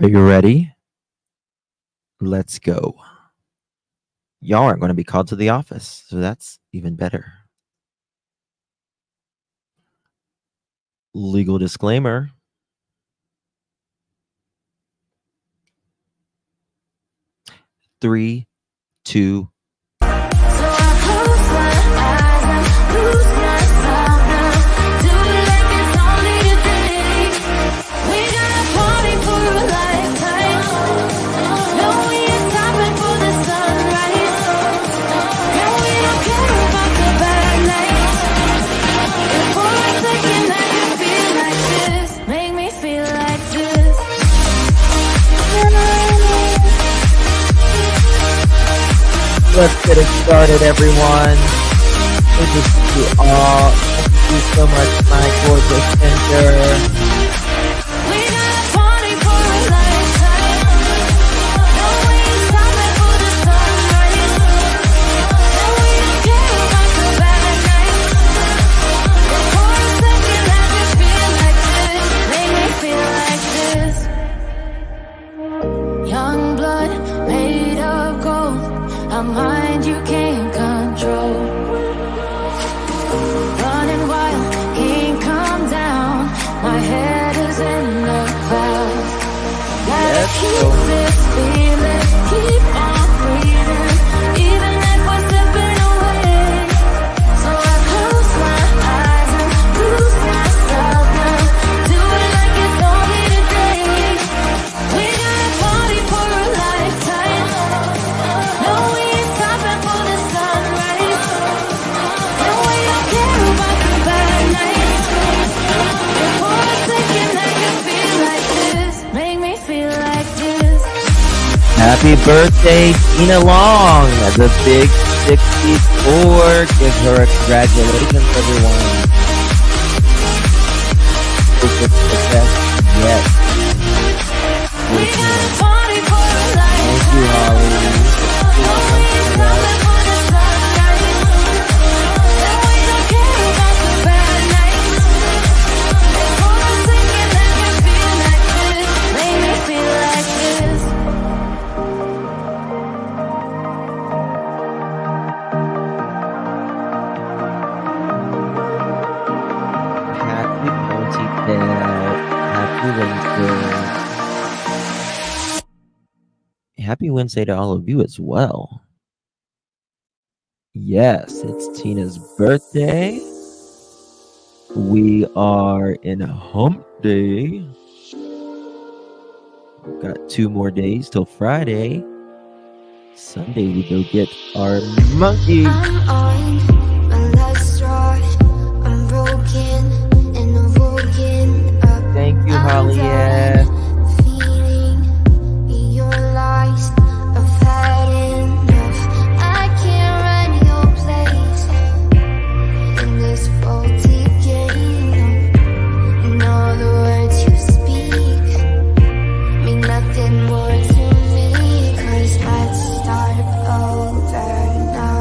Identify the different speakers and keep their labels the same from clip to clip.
Speaker 1: Are you ready? Let's go. Y'all aren't going to be called to the office, so that's even better. Legal disclaimer. Three, two. Let's get it started, everyone. Thank you all. Thank you so much, my gorgeous Ginger.
Speaker 2: Young blood made of gold, a mind you can't control. Running wild, can't come down. My head is in the clouds. Gotta keep this feeling, keep on breathing, even if we're slipping away. So I close my eyes and lose myself now. Do it like it's only today. We got a party for a lifetime. No, we ain't stopping for the sunrise. No, we don't care about the bad nights. And for a second I can feel like this. Make me feel like this.
Speaker 1: Happy birthday, Tina Long, the big 64. Give her a congratulations, everyone. Yes.
Speaker 2: We got a party for a lifetime.
Speaker 1: Thank you, Holly.
Speaker 2: No, we ain't stopping for the sunrise. No, we don't care about the bad nights. And for a second I can feel like this. Make me feel like this.
Speaker 1: Happy Ponty Dad. Happy Wednesday. Happy Wednesday to all of you as well. Yes, it's Tina's birthday. We are in hump day. We've got 2 more days till Friday. Sunday we go get our monkey.
Speaker 3: I'm on my last straw. I'm broken and I'm woken up.
Speaker 1: Thank you, Holly.
Speaker 3: I'm done feeding your lies. I've had enough. I can't run your place in this faulty game. And all the words you speak mean nothing more to me. 'Cause I'd start over now.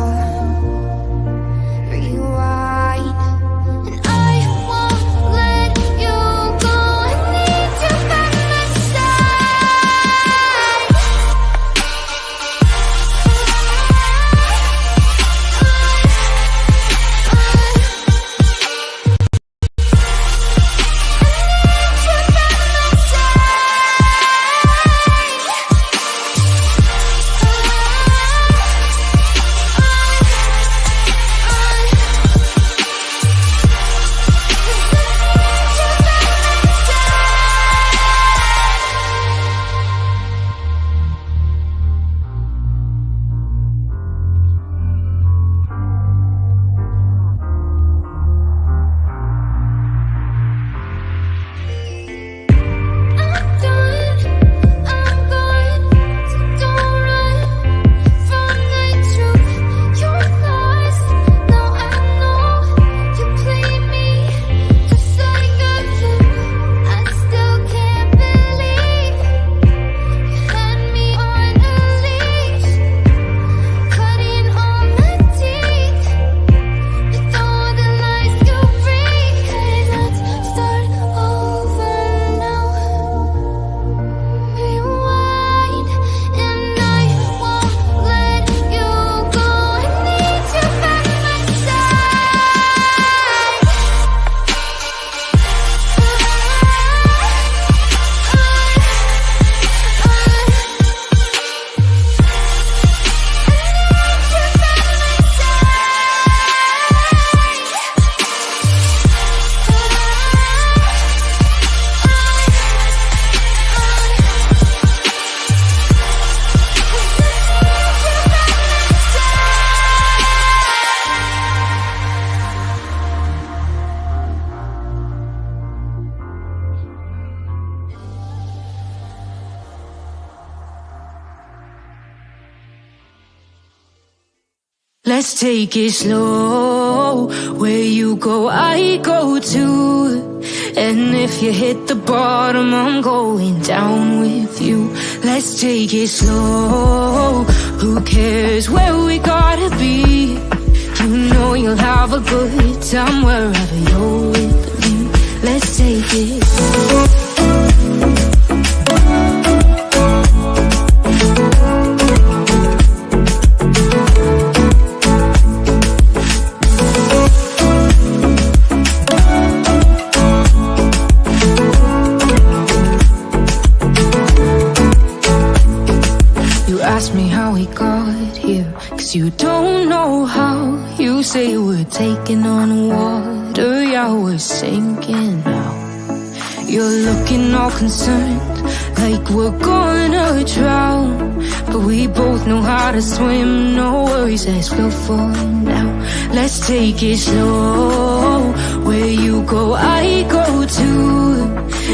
Speaker 2: Let's take it slow. Where you go, I go too. And if you hit the bottom, I'm going down with you. Let's take it slow. Who cares where we gotta be? You know you'll have a good time wherever you're with me. Let's take it slow. Ask me how we got here, 'cause you don't know how. You say we're taking on water, yeah, we're sinking now. You're looking all concerned, like we're gonna drown. But we both know how to swim, no worries, let's flow for now. Let's take it slow. Where you go, I go too.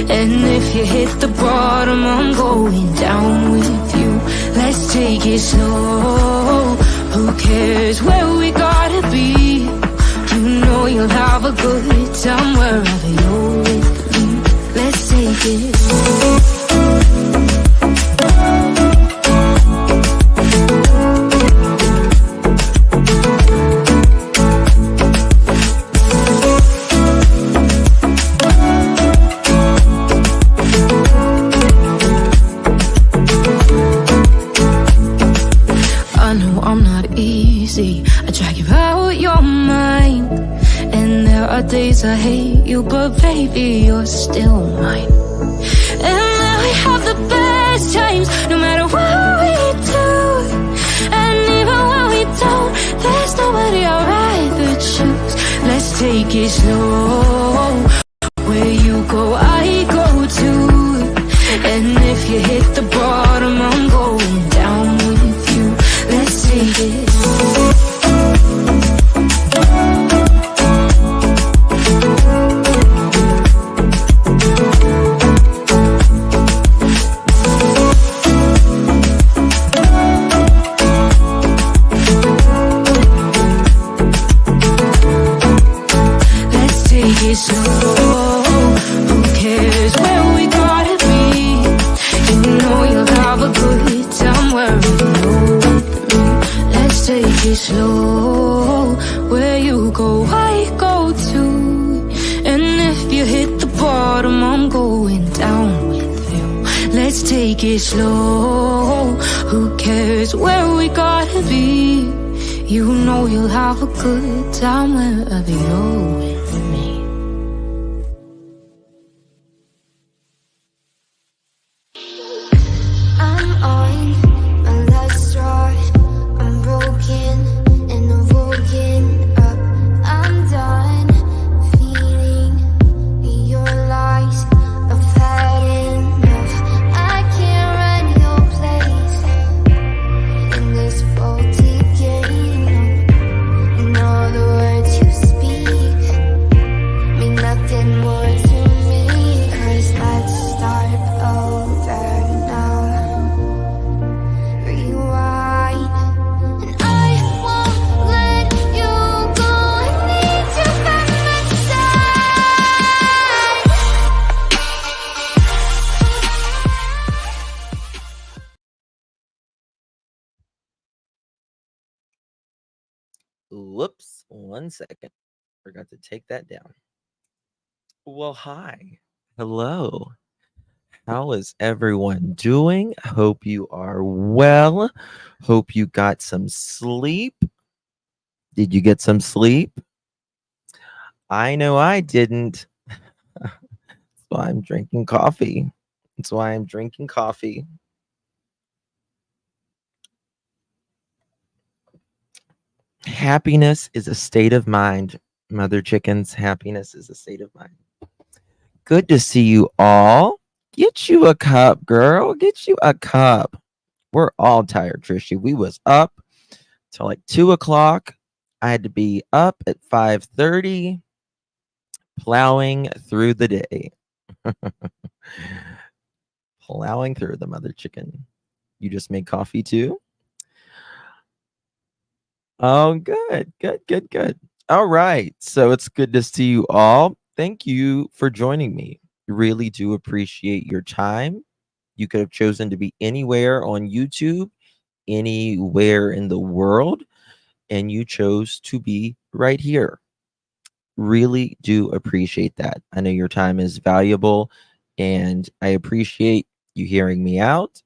Speaker 2: And if you hit the bottom, I'm going down with you. Let's take it slow. Who cares where we gotta be? You know you'll have a good time wherever you're with me. Let's take it slow. I drag you out your mind, and there are days I hate you, but baby, you're still mine. And now we have the best times, no matter what we do. And even when we don't, there's nobody I'd rather choose. Let's take it slow. Where you go, I go too. And if you hit the bottom, I'm going down with you. Let's take it slow. Slow. Who cares where we gotta be? You know you'll have a good time wherever you're with me. Let's take it slow. Where you go, I go too. And if you hit the bottom, I'm going down with you. Let's take it slow. Who cares where we gotta be? You know you'll have a good time wherever you're with me.
Speaker 1: Whoops, 1 second. Forgot to take that down. Well, hi. Hello. How is everyone doing? Hope you are well. Hope you got some sleep. Did you get some sleep? I know I didn't. That's why I'm drinking coffee. That's why I'm drinking coffee. Happiness is a state of mind, mother chickens. Happiness is a state of mind. Good to see you all. Get you a cup, girl. Get you a cup. We're all tired, Trishy. We was up till like 2 o'clock. I had to be up at 5:30, plowing through the day. Plowing through the, mother chicken. You just made coffee too? Oh, good, good, good, good. All right. So it's good to see you all. Thank you for joining me. Really do appreciate your time. You could have chosen to be anywhere on YouTube, anywhere in the world, and you chose to be right here. Really do appreciate that. I know your time is valuable, and I appreciate you hearing me out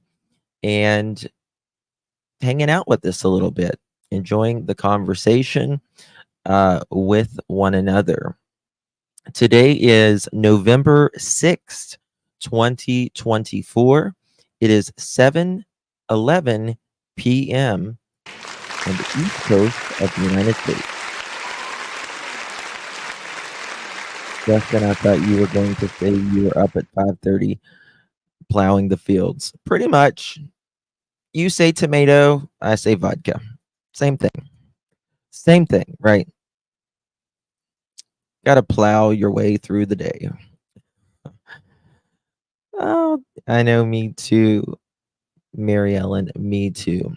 Speaker 1: and hanging out with us a little bit, enjoying the conversation with one another. Today is November 6th, 2024. It is 7:11 p.m. on the East Coast of the United States. Justin, I thought you were going to say you were up at 5:30 plowing the fields. Pretty much. You say tomato, I say vodka. Same thing. Same thing, right? Got to plow your way through the day. Oh, I know, me too, Mary Ellen, me too.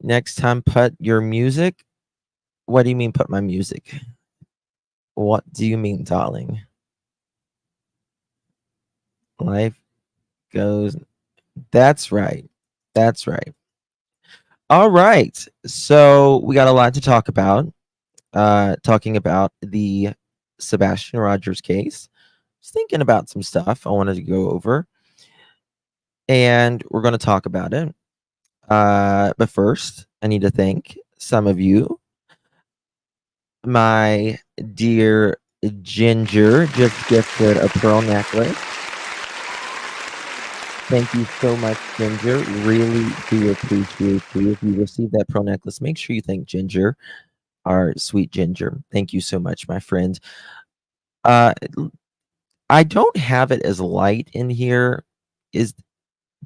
Speaker 1: Next time, put your music. What do you mean, put my music? What do you mean, darling? Life goes. That's right. That's right. All right. So we got a lot to talk about. Talking about the Sebastian Rogers case. Just thinking about some stuff I wanted to go over, and we're going to talk about it. But first, I need to thank some of you. My dear Ginger just gifted a pearl necklace. Thank you so much, Ginger. Really do appreciate you. If you receive that pearl necklace, make sure you thank Ginger, our sweet Ginger. Thank you so much, my friend. Uh, I don't have it as light in here. Is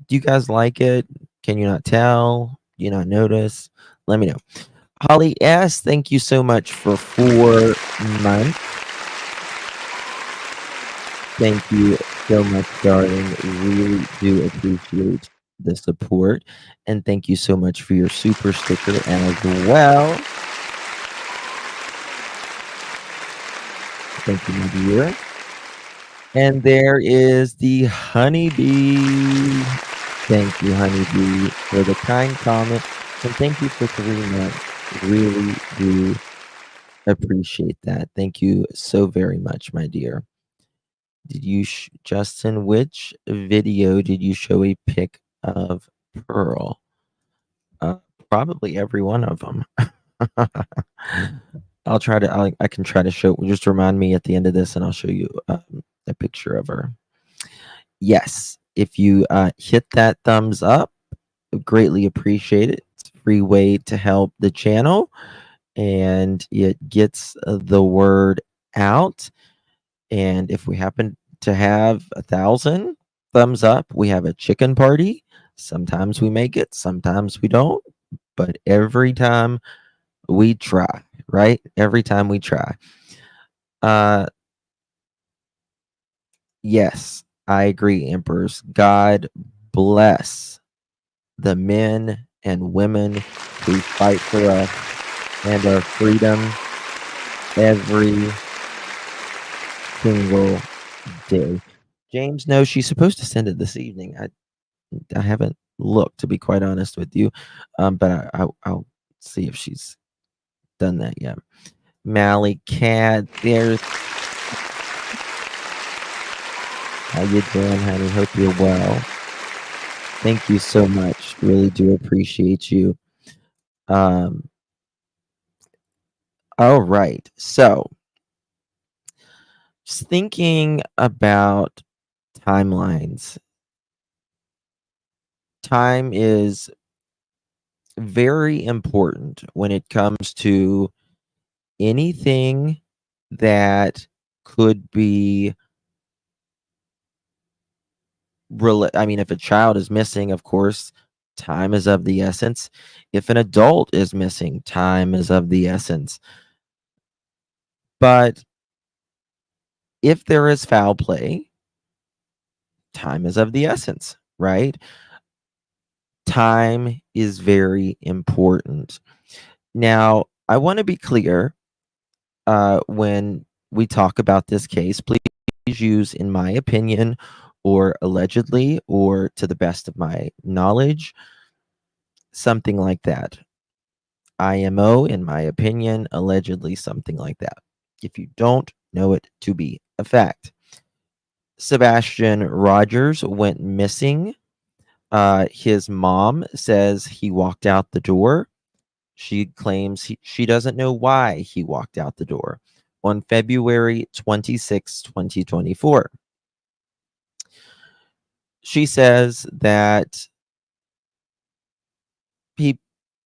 Speaker 1: Do you guys like it? Can you not tell? Do you not notice? Let me know. Holly S, thank you so much for 4 months. Thank you so much, darling. Really do appreciate the support. And thank you so much for your super sticker as well. Thank you, my dear. And there is the honeybee. Thank you, honeybee, for the kind comment. And thank you for 3 months. Really do appreciate that. Thank you so very much, my dear. Did you, Justin, which video did you show a pic of Pearl? Uh, Probably every one of them. I can try to show, just remind me at the end of this and I'll show you a picture of her. Yes, if you hit that thumbs up, greatly appreciate it. It's a free way to help the channel and it gets the word out. And if we happen to have 1,000 thumbs up, we have a chicken party. Sometimes we make it, sometimes we don't, but every time we try, right? Every time we try. Yes, I agree, Emperors. God bless the men and women who fight for us and our freedom every single day. James, no, she's supposed to send it this evening. I haven't looked, to be quite honest with you, but I'll see if she's done that yet. Mally Cat, there's. How you doing, honey? Hope you're well. Thank you so much. Really do appreciate you. All right. So, just thinking about timelines. Time is very important when it comes to anything that could be I mean, if a child is missing, of course, time is of the essence. If an adult is missing, time is of the essence. But if there is foul play, time is of the essence, right? time is very important. Now, I want to be clear when we talk about this case. Please use in my opinion or allegedly or to the best of my knowledge, something like that. IMO, in my opinion, allegedly, something like that. If you don't know it to be a fact. Sebastian Rogers went missing. His mom says he walked out the door. She claims she doesn't know why he walked out the door on February 26, 2024. She says that he,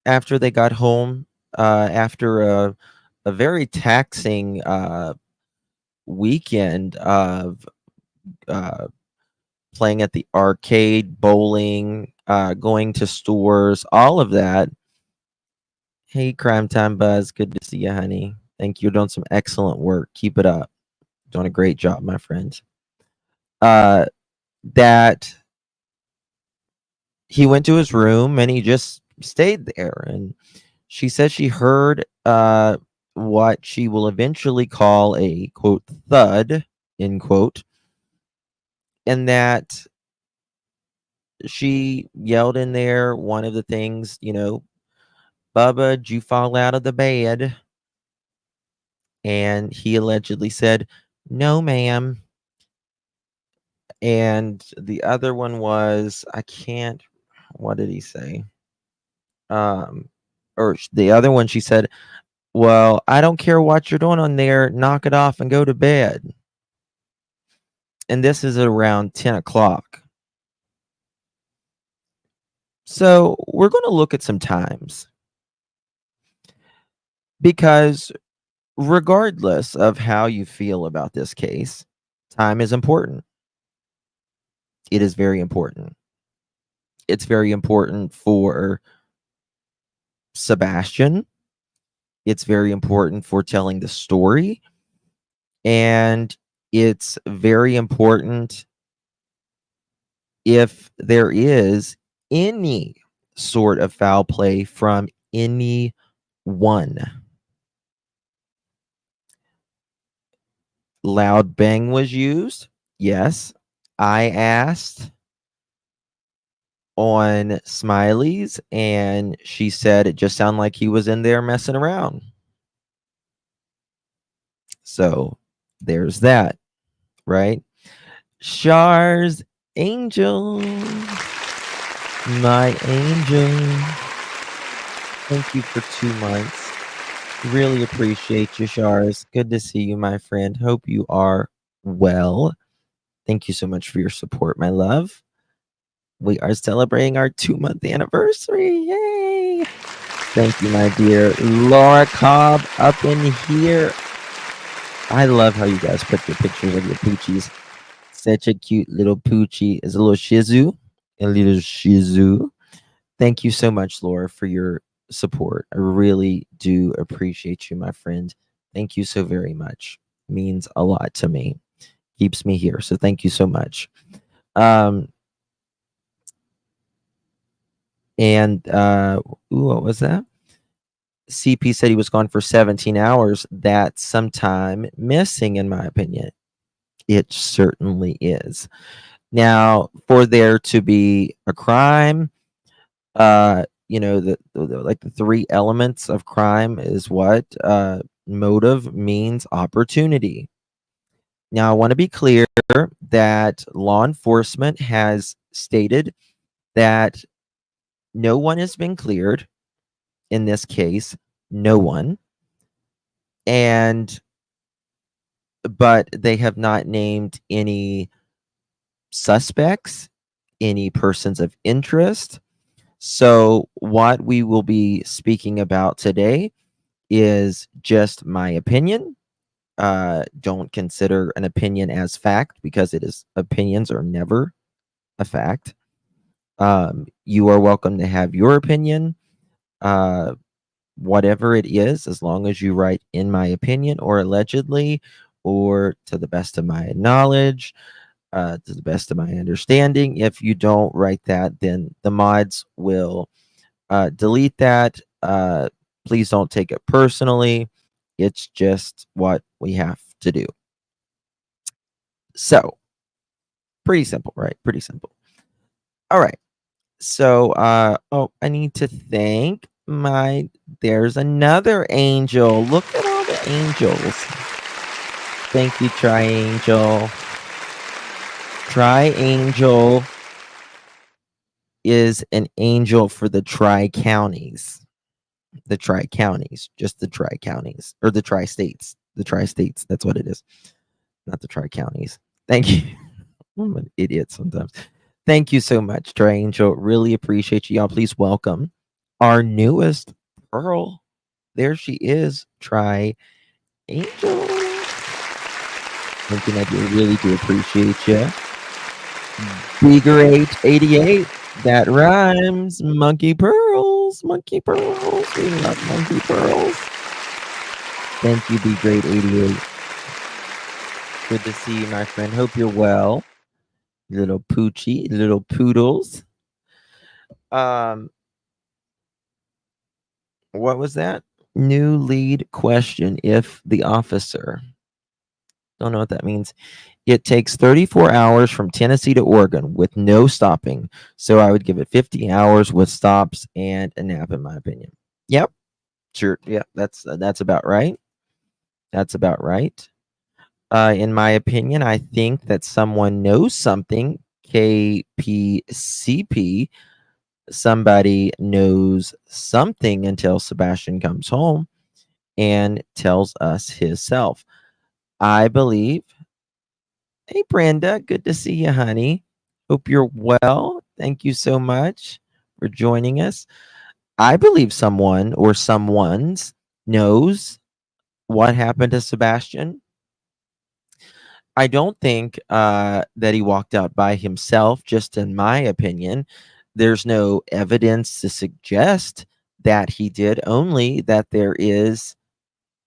Speaker 1: after they got home, after a very taxing weekend of playing at the arcade, bowling, going to stores, all of that. Hey, Crime Time Buzz, good to see you, honey. Thank you. You're doing some excellent work. Keep it up. Doing a great job, my friend. That he went to his room and he just stayed there. And she says she heard what she will eventually call a quote thud, end quote, and that she yelled in there one of the things, Bubba, did you fall out of the bed? And he allegedly said, no, ma'am. And the other one was, what did he say? Or the other one, she said, well, I don't care what you're doing on there. Knock it off and go to bed. And this is around 10 o'clock. So we're going to look at some times. Because regardless of how you feel about this case, time is important. It is very important. It's very important for Sebastian. It's very important for telling the story. And it's very important if there is any sort of foul play from anyone. Loud bang was used. Yes. I asked on Smiley's and she said it just sounded like he was in there messing around. So there's that, right? Shar's angel, my angel. Thank you for 2 months. Really appreciate you, Shars. Good to see you, my friend. Hope you are well. Thank you so much for your support, my love. We are celebrating our 2-month anniversary. Yay! Thank you, my dear. Laura Cobb up in here. I love how you guys put your pictures of your poochies. Such a cute little poochie. Is a little shih tzu. A little shih tzu. Thank you so much, Laura, for your support. I really do appreciate you, my friend. Thank you so very much. Means a lot to me. Keeps me here. So thank you so much. What was that? CP said he was gone for 17 hours. That's some time missing, in my opinion. It certainly is. Now, for there to be a crime, the 3 elements of crime is what? Motive means opportunity. Now, I want to be clear that law enforcement has stated that no one has been cleared in this case, no one. But they have not named any suspects, any persons of interest. So what we will be speaking about today is just my opinion. Don't consider an opinion as fact because opinions are never a fact. You are welcome to have your opinion, whatever it is, as long as you write in my opinion or allegedly or to the best of my knowledge. to the best of my understanding. If you don't write that, then the mods will delete that. Please don't take it personally. It's just what we have to do. So, pretty simple, right? Pretty simple. All right. So, I need to thank there's another angel. Look at all the angels. Thank you, Triangel. Triangel is an angel for the tri-counties. The tri-counties, just the tri-counties, or the tri-states. The tri-states, that's what it is. Not the tri-counties. Thank you. I'm an idiot sometimes. Thank you so much, Triangel. Really appreciate you. Y'all, please welcome our newest Pearl. There she is, Triangel. Thank you, I really do appreciate you. Bigger 88. That rhymes. Monkey pearls. Monkey pearls. We love monkey pearls. Thank you, Be Great 88. Good to see you, my friend. Hope you're well. Little poochie, little poodles. What was that? New lead question. If the officer, don't know what that means. It takes 34 hours from Tennessee to Oregon with no stopping. So I would give it 50 hours with stops and a nap, in my opinion. Yep. Sure. Yeah, that's about right. That's about right. In my opinion, I think that someone knows something. KPCP. Somebody knows something until Sebastian comes home and tells us himself. I believe. Hey, Brenda. Good to see you, honey. Hope you're well. Thank you so much for joining us. I believe someone or someone's knows what happened to Sebastian. I don't think that he walked out by himself, just in my opinion. There's no evidence to suggest that he did, only that there is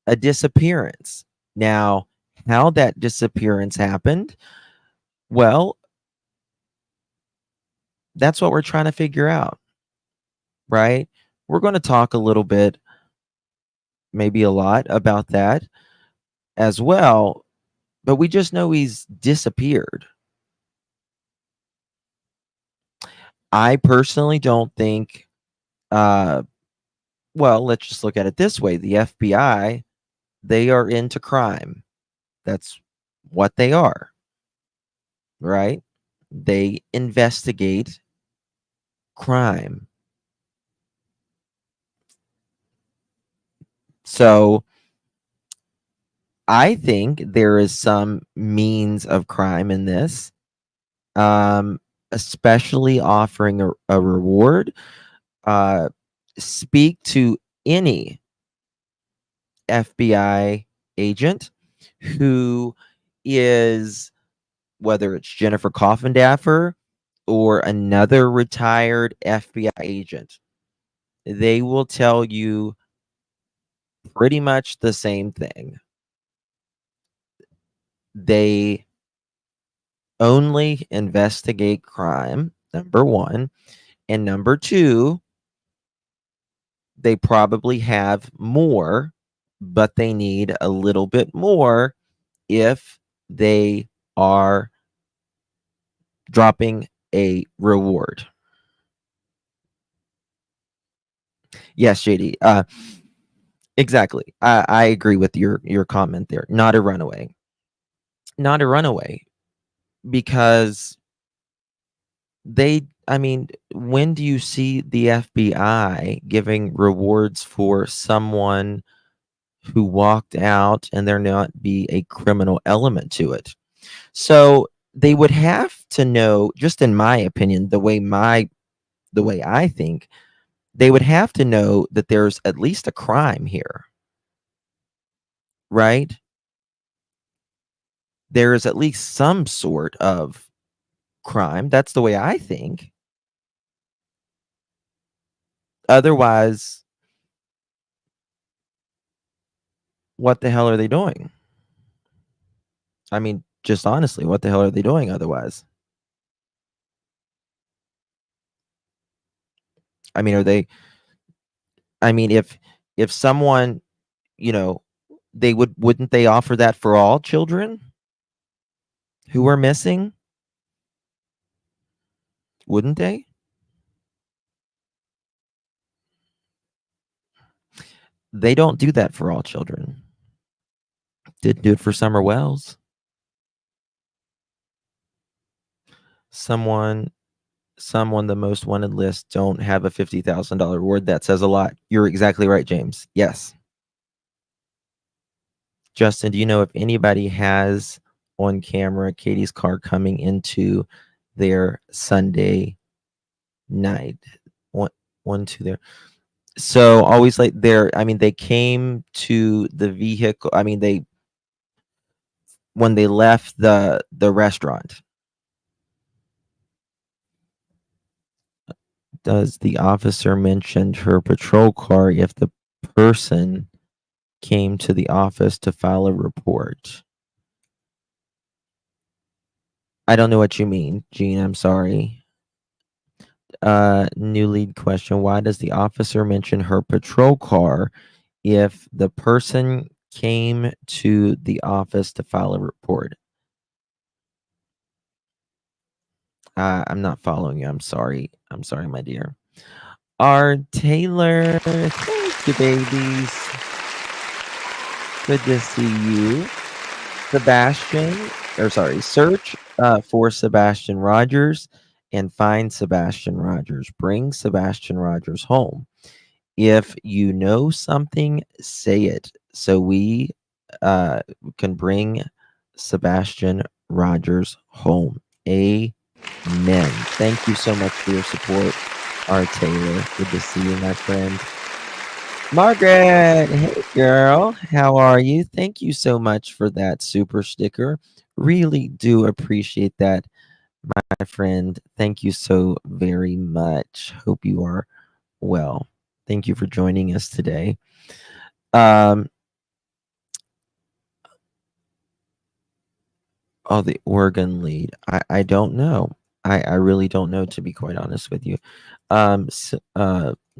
Speaker 1: a disappearance. Now, how that disappearance happened, well, that's what we're trying to figure out, right? We're going to talk a little bit, maybe a lot, about that as well, but we just know he's disappeared. I personally don't think, well, let's just look at it this way. The FBI, they are into crime. That's what they are, right? They investigate crime. So I think there is some means of crime in this, especially offering a reward. Speak to any FBI agent who is, whether it's Jennifer Coffindaffer or another retired FBI agent, they will tell you pretty much the same thing. They only investigate crime, number one. And number two, they probably have more, but they need a little bit more if they are dropping a reward. Yes, JD. Exactly. I agree with your comment there. Not a runaway. Not a runaway. Because I mean, when do you see the FBI giving rewards for someone who walked out and there not be a criminal element to it? So they would have to know, just in my opinion, the way I think, they would have to know that there's at least a crime here, right? There is at least some sort of crime. That's the way I think. Otherwise, what the hell are they doing? I mean, Just honestly, what the hell are they doing otherwise? I mean, if someone, they wouldn't they offer that for all children who are missing? Wouldn't they? They don't do that for all children. Didn't do it for Summer Wells. Someone, the most wanted list don't have a $50,000 reward. That says a lot. You're exactly right, James. Yes. Justin, do you know if anybody has on camera Katie's car coming into their Sunday night? One, two there. So always like there. I mean, they came to the vehicle. I mean, when they left the restaurant. Does the officer mention her patrol car if the person came to the office to file a report? I don't know what you mean, Gene. I'm sorry. New lead question. Why does the officer mention her patrol car if the person came to the office to file a report? I'm not following you. I'm sorry. I'm sorry, my dear. R. Taylor. Thank you, babies. Good to see you. Search for Sebastian Rogers and find Sebastian Rogers. Bring Sebastian Rogers home. If you know something, say it so we can bring Sebastian Rogers home. Amen. Thank you so much for your support, R. Taylor. Good to see you, my friend. Margaret, hey girl, how are you? Thank you so much for that super sticker. Really do appreciate that, my friend. Thank you so very much. Hope you are well. Thank you for joining us today. The Oregon lead. I don't know. I really don't know, to be quite honest with you.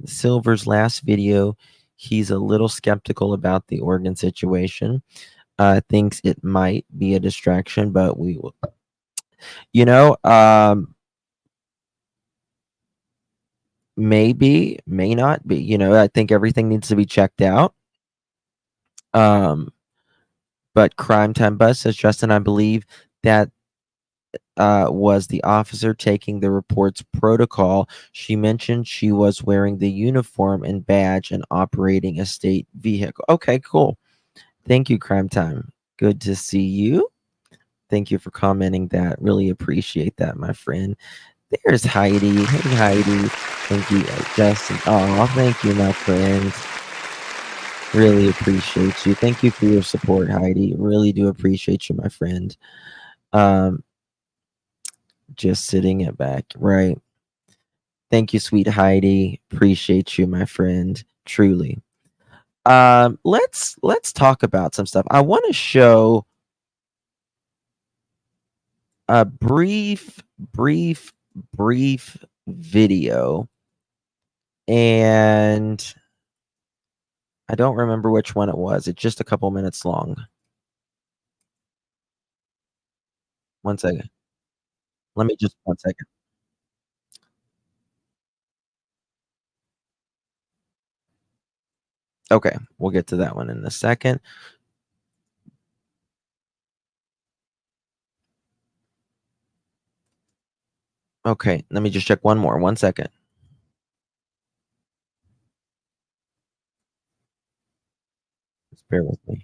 Speaker 1: Silver's last video, he's a little skeptical about the Oregon situation. Thinks it might be a distraction, but we will, maybe, may not be. I think everything needs to be checked out. But Crime Time Buzz says, Justin, I believe that was the officer taking the report's protocol. She mentioned she was wearing the uniform and badge and operating a state vehicle. Okay, cool. Thank you, Crime Time. Good to see you. Thank you for commenting that. Really appreciate that, my friend. There's Heidi. Hey, Heidi. Thank you, Justin. Oh, thank you, my friend. Really appreciate you. Thank you for your support, Heidi. Really do appreciate you, my friend. Just sitting it back, right? Thank you, sweet Heidi. Appreciate you, my friend. Truly. Let's talk about some stuff. I want to show a brief video, and I don't remember which one it was. It's just a couple minutes long. One second. Let me just 1 second. Okay, we'll get to that one in a second. Okay, let me just check one more. 1 second. Just bear with me.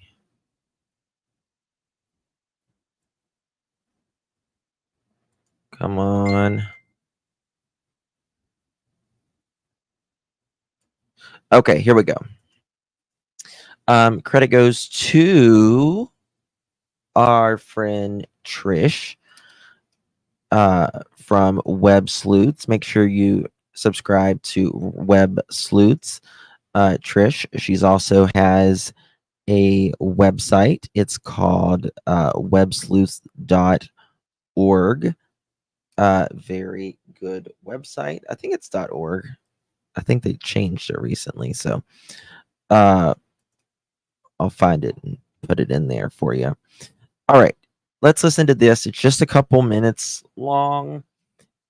Speaker 1: Come on. Okay, here we go. Credit goes to our friend Trish from Web Sleuths. Make sure you subscribe to Web Sleuths. Trish, she's also has a website. It's called websleuth.org. Very good website. I think it's .org. I think they changed it recently, so I'll find it and put it in there for you. All right, let's listen to this. It's just a couple minutes long,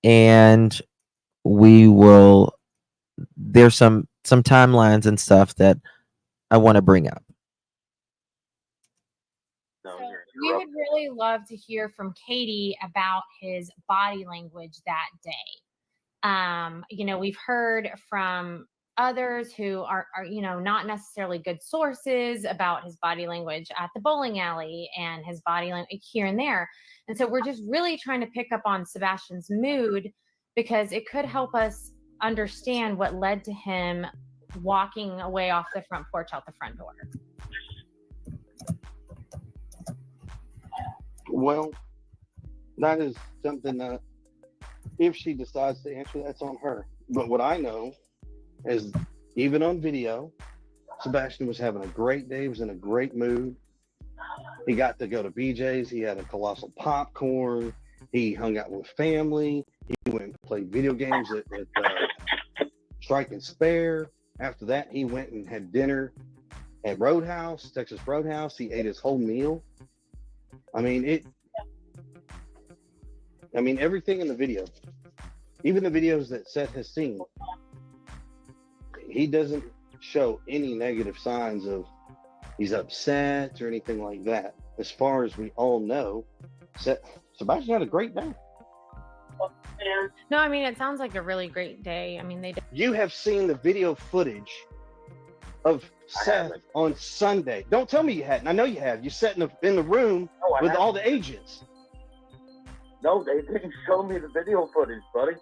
Speaker 1: and we will. There's some timelines and stuff that I want to bring up.
Speaker 4: So we would really love to hear from Katie about his body language that day. We've heard from others who are not necessarily good sources about his body language at the bowling alley and his body language here and there. And so we're just really trying to pick up on Sebastian's mood, because it could help us understand what led to him walking away off the front porch out the front door.
Speaker 5: Well, that is something that if she decides to answer, that's on her. But what I know is, even on video, Sebastian was having a great day. He was in a great mood. He got to go to BJ's. He had a colossal popcorn. He hung out with family. He went and played video games at Strike and Spare. After that, he went and had dinner at Roadhouse, Texas Roadhouse. He ate his whole meal. I mean, everything in the video, even the videos that Seth has seen, he doesn't show any negative signs of he's upset or anything like that. As far as we all know, Sebastian had a great day.
Speaker 4: No, I mean, it sounds like a really great day. I mean,
Speaker 5: You have seen the video footage of Seth on Sunday. Don't tell me you hadn't. I know you have. You sat in the room with all the agents.
Speaker 6: No, they didn't show me the video footage, buddy.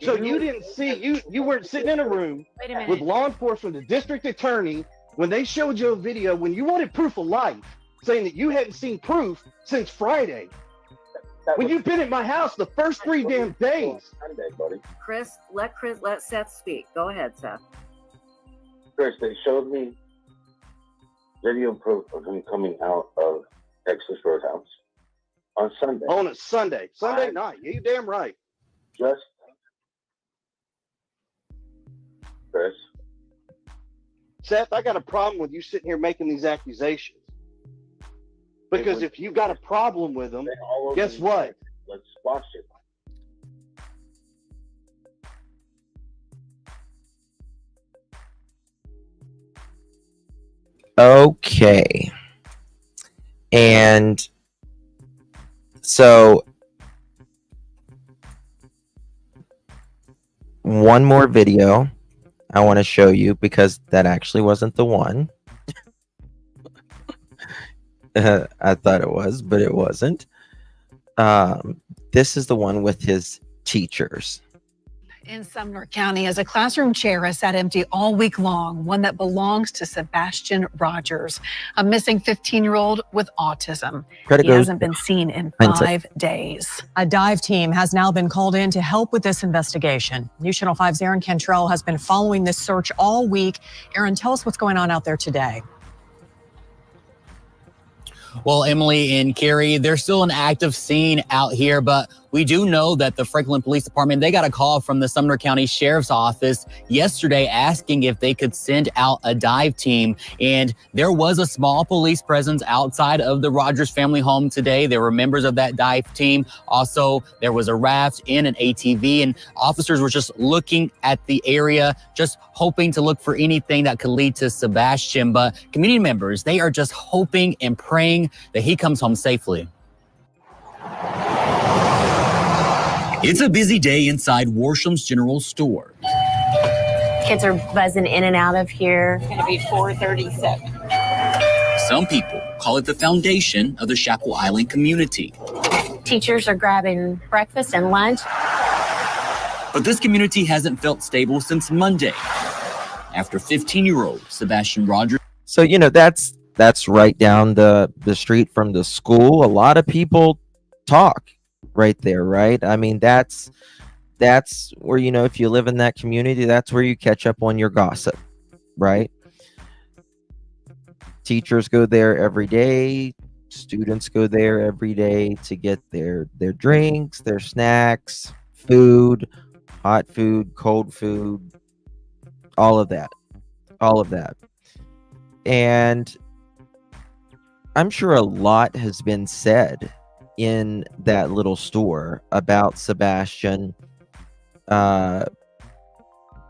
Speaker 5: So you didn't see, you weren't sitting in a room with law enforcement, the district attorney, when they showed you a video, when you wanted proof of life, saying that you hadn't seen proof since Friday. When you've been at my house the first 3 damn days.
Speaker 6: Sunday, buddy.
Speaker 7: Chris, let Seth speak. Go ahead, Seth.
Speaker 6: Chris, they showed me video proof of him coming out of Texas Roadhouse on Sunday.
Speaker 5: On a Sunday night. You damn right.
Speaker 6: Just, Chris.
Speaker 5: Seth, I got a problem with you sitting here making these accusations. Because if you got a problem with them, guess what?
Speaker 6: Let's watch it.
Speaker 1: Okay. And so one more video I want to show you, because that actually wasn't the one. I thought it was, but it wasn't. This is the one with his teachers.
Speaker 8: In Sumner County, as a classroom chair has sat empty all week long, one that belongs to Sebastian Rogers, a missing 15-year-old with autism. He hasn't been seen in 5 days.
Speaker 9: A dive team has now been called in to help with this investigation. News Channel 5's Aaron Cantrell has been following this search all week. Aaron, tell us what's going on out there today.
Speaker 10: Well, Emily and Carrie, there's still an active scene out here, but we do know that the Franklin Police Department, they got a call from the Sumner County Sheriff's Office yesterday asking if they could send out a dive team. And there was a small police presence outside of the Rogers family home today. There were members of that dive team. Also, there was a raft and an ATV, and officers were just looking at the area, just hoping to look for anything that could lead to Sebastian. But community members, they are just hoping and praying that he comes home safely. It's a busy day inside Warsham's General Store.
Speaker 11: Kids are buzzing in and out of here.
Speaker 4: It's going to be 4:37.
Speaker 10: Some people call it the foundation of the Shackle Island community.
Speaker 11: Teachers are grabbing breakfast and lunch.
Speaker 10: But this community hasn't felt stable since Monday, after 15-year-old Sebastian Rogers.
Speaker 1: So, you know, that's right down the street from the school. A lot of people talk right there, right? I mean, that's where, you know, if you live in that community, that's where you catch up on your gossip, right? Teachers go there every day. Students go there every day to get their drinks, their snacks, food, hot food, cold food, all of that. All of that. And I'm sure a lot has been said in that little store about Sebastian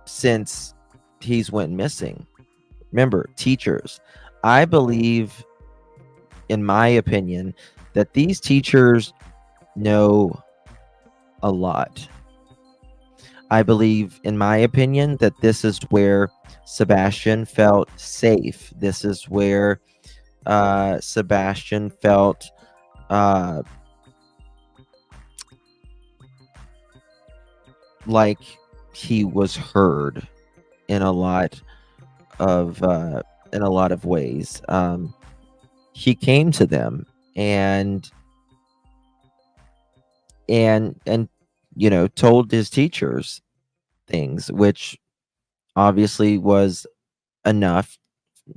Speaker 1: since he's went missing. Remember, teachers. I believe, in my opinion, that these teachers know a lot. I believe, in my opinion, that this is where Sebastian felt safe. This is where Sebastian felt like he was heard in a lot of ways. He came to them and told his teachers things, which obviously was enough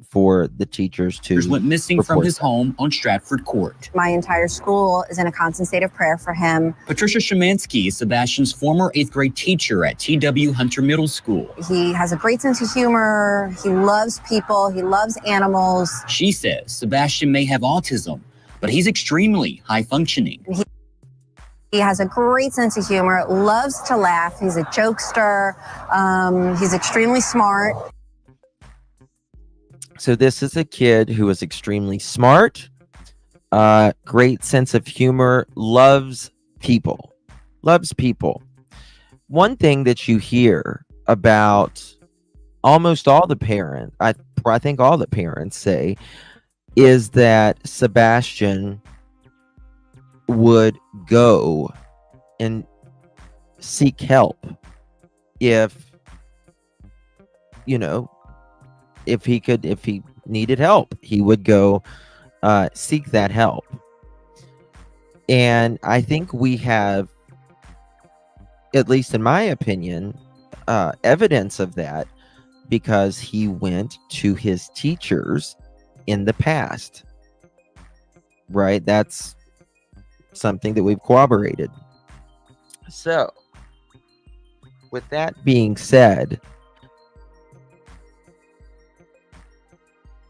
Speaker 1: for the teachers to
Speaker 10: went missing from his home on Stratford Court.
Speaker 12: My entire school is in a constant state of prayer for him.
Speaker 10: Patricia Shemansky is Sebastian's former 8th grade teacher at T.W. Hunter Middle School.
Speaker 12: He has a great sense of humor. He loves people. He loves animals.
Speaker 10: She says Sebastian may have autism, but he's extremely high functioning.
Speaker 12: He has a great sense of humor, loves to laugh. He's a jokester. He's extremely smart.
Speaker 1: So this is a kid who is extremely smart, great sense of humor, loves people. One thing that you hear about almost all the parents, I think all the parents say, is that Sebastian would go and seek help if he needed help. He would go seek that help. And I think we have, at least in my opinion, evidence of that, because he went to his teachers in the past. Right? That's something that we've corroborated. So, with that being said,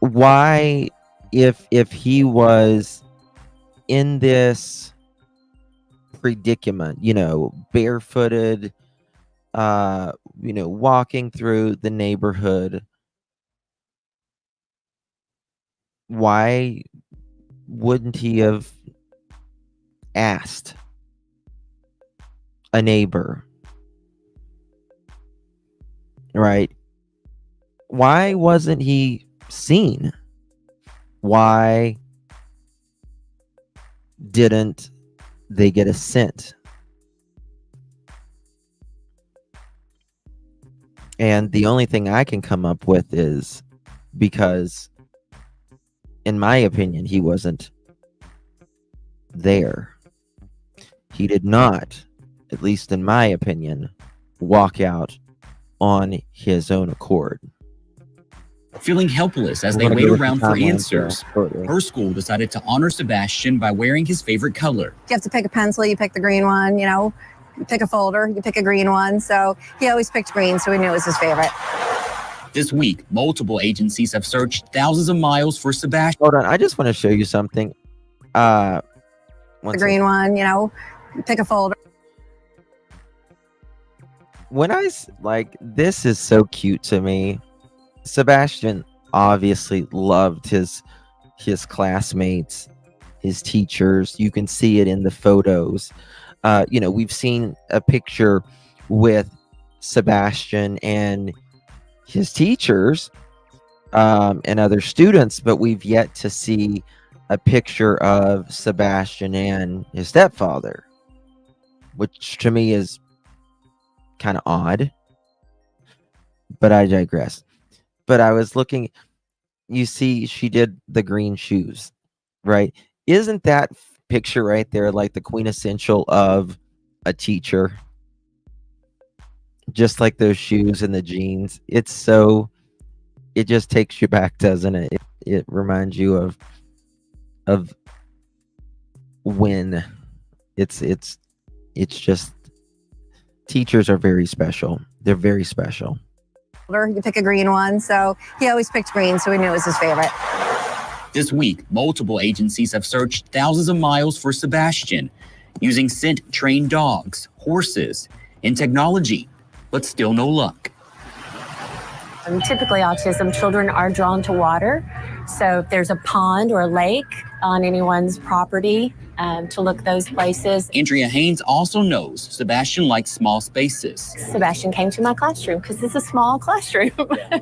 Speaker 1: why, if he was in this predicament, barefooted, walking through the neighborhood, why wouldn't he have asked a neighbor? Right? Why wasn't he seen? Why didn't they get a scent? And the only thing I can come up with is because, in my opinion, he wasn't there. He did not, at least in my opinion, walk out on his own accord.
Speaker 10: Feeling helpless as they wait around for answers, her school decided to honor Sebastian by wearing his favorite color.
Speaker 12: You have to pick a pencil, you pick the green one, you pick a folder, you pick a green one. So he always picked green, so we knew it was his favorite.
Speaker 10: This week, multiple agencies have searched thousands of miles for Sebastian.
Speaker 1: Hold on, I just want to show you something.
Speaker 12: The green one, pick a folder.
Speaker 1: When this is so cute to me. Sebastian obviously loved his classmates, his teachers. You can see it in the photos. We've seen a picture with Sebastian and his teachers and other students, but we've yet to see a picture of Sebastian and his stepfather, which to me is kind of odd, but I digress. But I was looking, you see, she did the green shoes, right? Isn't that picture right there like the quintessential of a teacher? Just like those shoes and the jeans. It just takes you back, doesn't it? it reminds you of when it's just, teachers are very special. They're very special.
Speaker 12: You can pick a green one, so he always picked green, so we knew it was his favorite.
Speaker 10: This week, multiple agencies have searched thousands of miles for Sebastian, using scent-trained dogs, horses, and technology, but still no luck.
Speaker 11: Typically, autism children are drawn to water. So if there's a pond or a lake on anyone's property, to look those places.
Speaker 10: Andrea Haynes also knows Sebastian likes small spaces.
Speaker 11: Sebastian came to my classroom because it's a small classroom.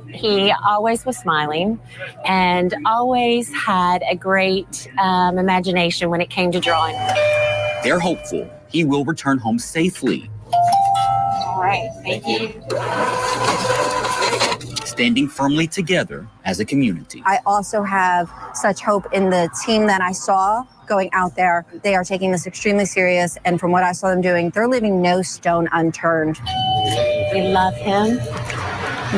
Speaker 11: He always was smiling and always had a great imagination when it came to drawing.
Speaker 10: They're hopeful he will return home safely.
Speaker 11: All right, thank you.
Speaker 10: Standing firmly together as a community.
Speaker 12: I also have such hope in the team that I saw going out there. They are taking this extremely serious, and from what I saw them doing, they're leaving no stone unturned.
Speaker 11: We love him,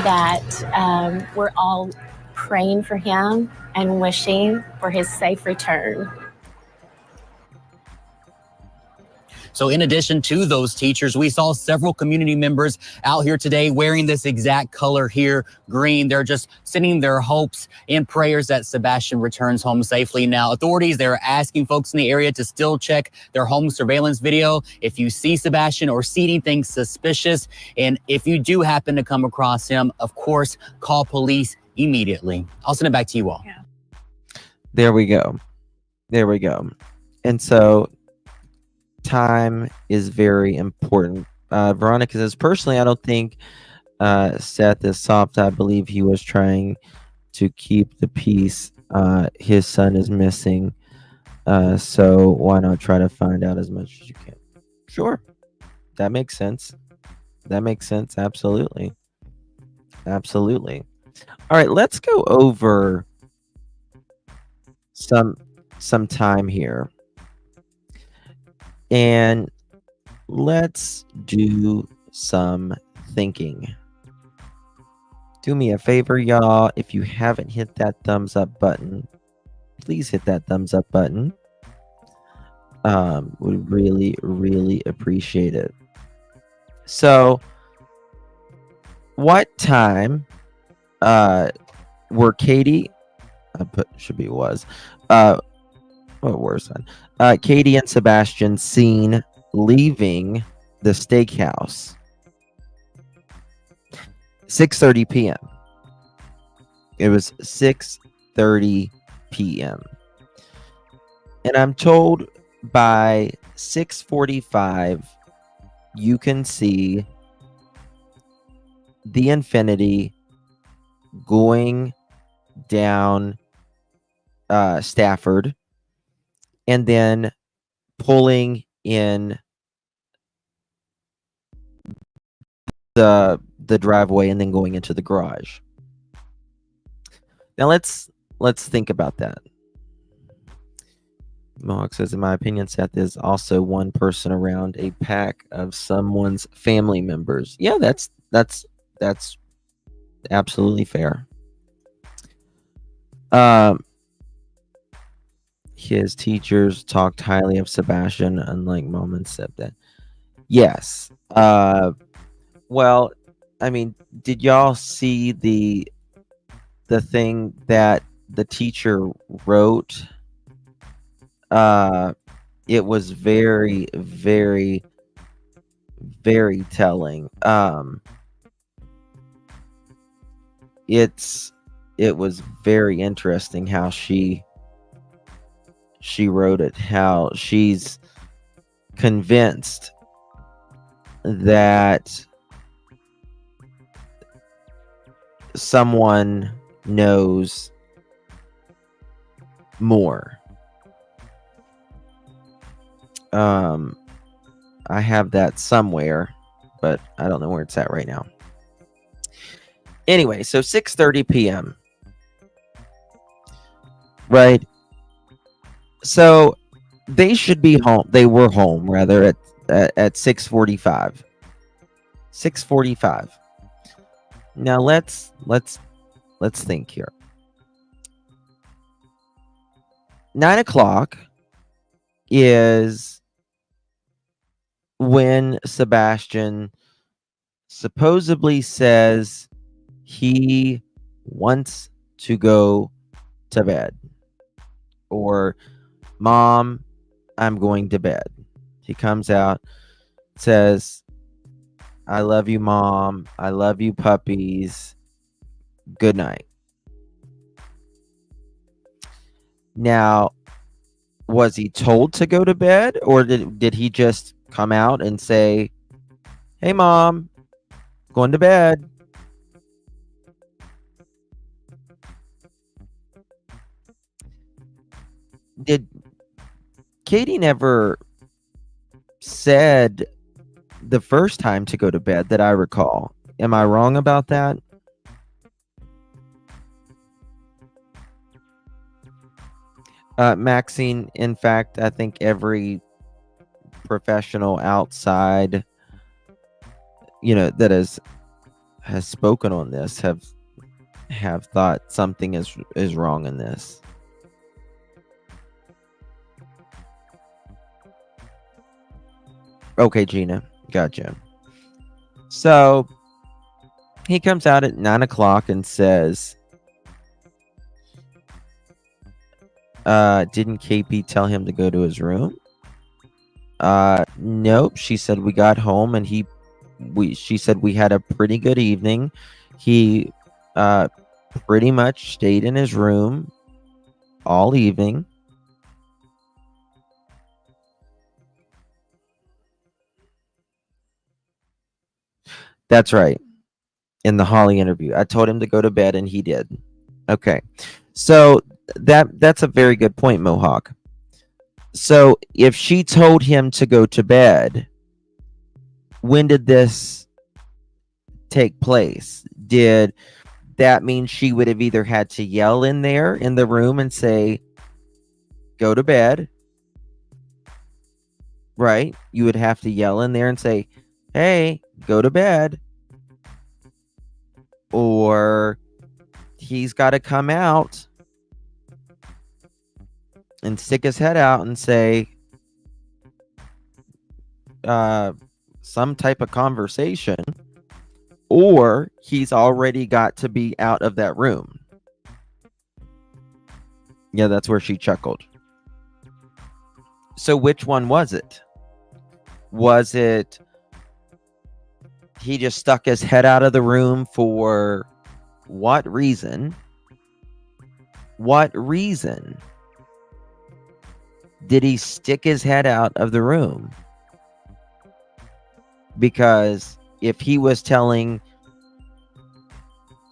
Speaker 11: that we're all praying for him and wishing for his safe return.
Speaker 10: So in addition to those teachers, we saw several community members out here today wearing this exact color here, green. They're just sending their hopes and prayers that Sebastian returns home safely. Now, authorities, they're asking folks in the area to still check their home surveillance video if you see Sebastian or see anything suspicious. And if you do happen to come across him, of course, call police immediately. I'll send it back to you all.
Speaker 1: Yeah. There we go. There we go. And so time is very important. Veronica says, personally, I don't think Seth is soft. I believe he was trying to keep the peace. His son is missing. So why not try to find out as much as you can? Sure. That makes sense. That makes sense. Absolutely. Absolutely. All right, let's go over some time here. And let's do some thinking. Do me a favor, y'all. If you haven't hit that thumbs up button, please hit that thumbs up button. Would really, really appreciate it. So, what time were Katie? I put should be was. What worse then? Katie and Sebastian seen leaving the steakhouse. 6:30 p.m. It was 6:30 p.m. And I'm told by 6:45 you can see the Infinity going down Stafford and then pulling in the driveway and then going into the garage. Now let's think about that. Mohawk says, in my opinion, Seth is also one person around a pack of someone's family members. Yeah, that's absolutely fair. His teachers talked highly of Sebastian, unlike Mom and Stepdad. Yes. Well, I mean, did y'all see the thing that the teacher wrote? It was very, very, very telling. It was very interesting how she wrote it, how she's convinced that someone knows more. I have that somewhere, but I don't know where it's at right now. Anyway, so 6:30 p.m. Right? So they should be home. They were home rather at 6:45. 6:45. Now let's think here. 9 o'clock is when Sebastian supposedly says he wants to go to bed, or Mom, I'm going to bed. He comes out, says, I love you, Mom. I love you, puppies. Good night. Now, was he told to go to bed, or did he just come out and say, hey, Mom, going to bed? Did Katie never said the first time to go to bed that I recall? Am I wrong about that? Maxine, in fact, I think every professional outside, that has spoken on this have thought something is wrong in this. Okay, Gina, gotcha. So he comes out at 9 o'clock and says, didn't KP tell him to go to his room? Nope. She said we got home and she said we had a pretty good evening. He pretty much stayed in his room all evening. That's right. In the Holly interview, I told him to go to bed and he did. Okay. So that's a very good point, Mohawk. So if she told him to go to bed, when did this take place? Did that mean she would have either had to yell in there in the room and say, go to bed? Right? You would have to yell in there and say, hey, go to bed. Or he's got to come out and stick his head out and say some type of conversation, or he's already got to be out of that room. Yeah, that's where she chuckled. So which one was it? Was it he just stuck his head out of the room for what reason? What reason did he stick his head out of the room? Because if he was telling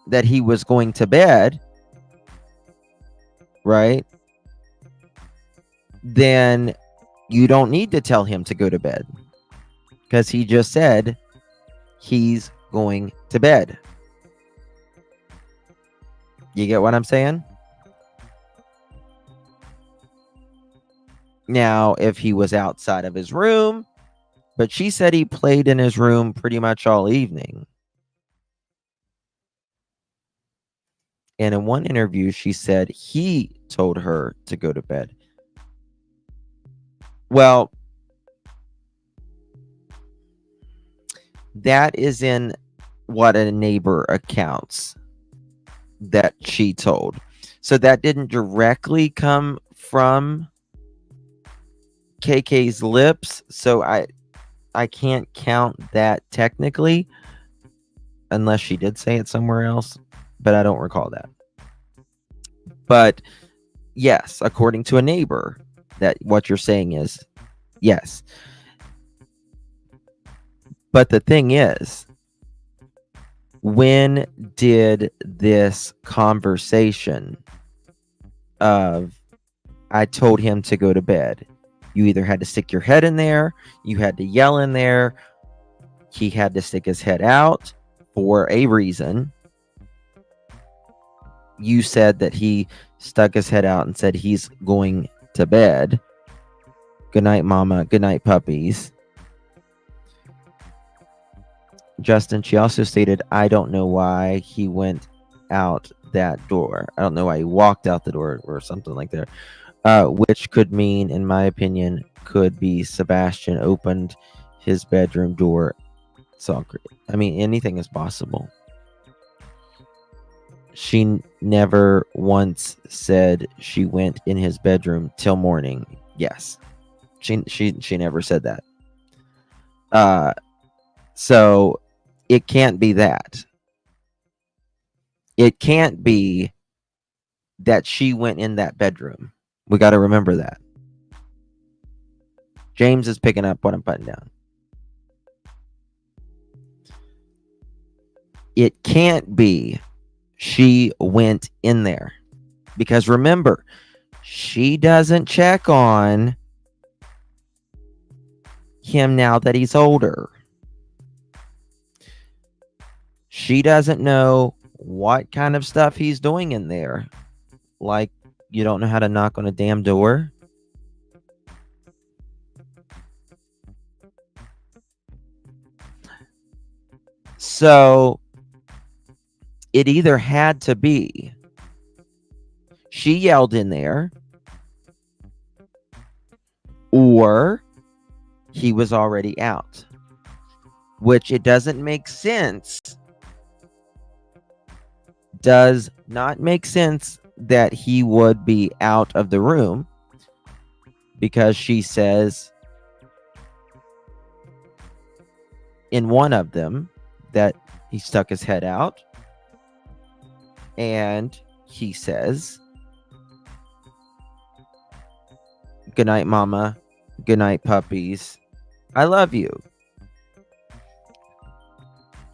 Speaker 1: that he was going to bed, right, then you don't need to tell him to go to bed, because he just said he's going to bed. You get what I'm saying? Now, if he was outside of his room, but she said he played in his room pretty much all evening. And in one interview, she said he told her to go to bed. Well, that is in what a neighbor accounts that she told. So that didn't directly come from KK's lips. So I can't count that technically, unless she did say it somewhere else, but I don't recall that. But yes, according to a neighbor, that what you're saying is yes. But the thing is, when did this conversation of I told him to go to bed, you either had to stick your head in there, you had to yell in there, he had to stick his head out for a reason. You said that he stuck his head out and said he's going to bed. Good night, mama. Good night, puppies. Justin, she also stated, I don't know why he went out that door. I don't know why he walked out the door or something like that. which could mean, in my opinion, could be Sebastian opened his bedroom door. So, I mean, anything is possible. She never once said she went in his bedroom till morning. Yes. She never said that. So it can't be that. It can't be that she went in that bedroom. We got to remember that. James is picking up what I'm putting down. It can't be she went in there. Because remember, she doesn't check on him now that he's older. She doesn't know what kind of stuff he's doing in there. Like, you don't know how to knock on a damn door. So it either had to be she yelled in there, or he was already out. Which it doesn't make sense. Does not make sense that he would be out of the room, because she says in one of them that he stuck his head out, and he says, "Good night, mama. Good night, puppies. I love you."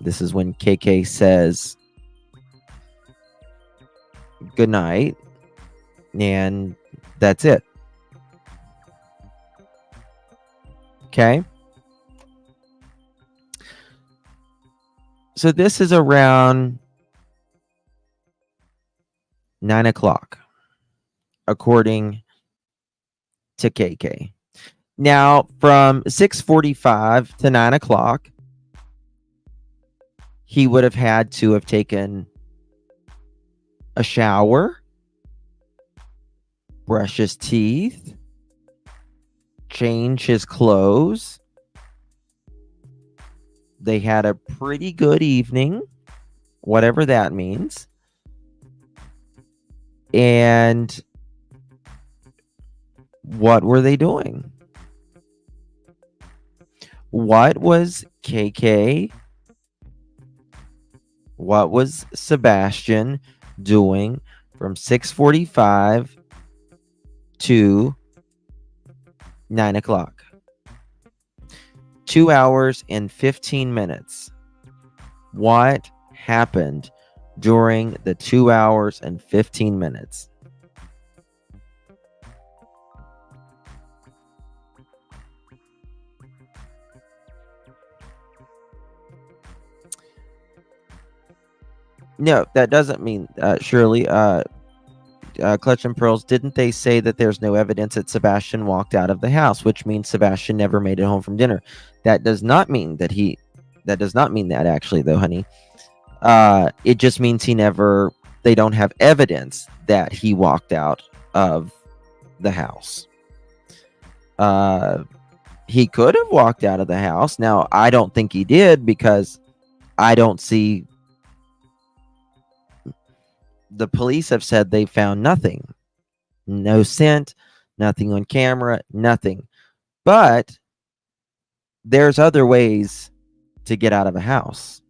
Speaker 1: This is when KK says good night, and that's it. Okay. So this is around 9 o'clock, according to KK. Now, from 6:45 to 9 o'clock, he would have had to have taken a shower, brush his teeth, change his clothes. They had a pretty good evening, whatever that means. And what were they doing? What was KK? What was Sebastian doing from 6:45 to 9 o'clock? 2 hours and 15 minutes. What happened during the 2 hours and 15 minutes? No, that doesn't mean, Shirley, Clutch and Pearls, didn't they say that there's no evidence that Sebastian walked out of the house, which means Sebastian never made it home from dinner? That does not mean that actually, though, honey. It just means they don't have evidence that he walked out of the house. He could have walked out of the house. Now, I don't think he did, because I don't see. The police have said they found nothing. No scent, nothing on camera, nothing. But there's other ways to get out of a house.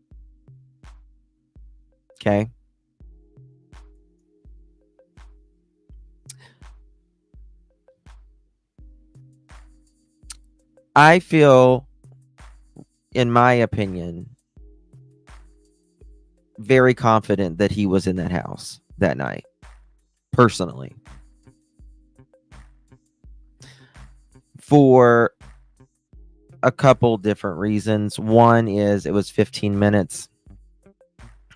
Speaker 1: Okay? I feel, in my opinion, very confident that he was in that house that night, personally, for a couple different reasons. One is it was 15 minutes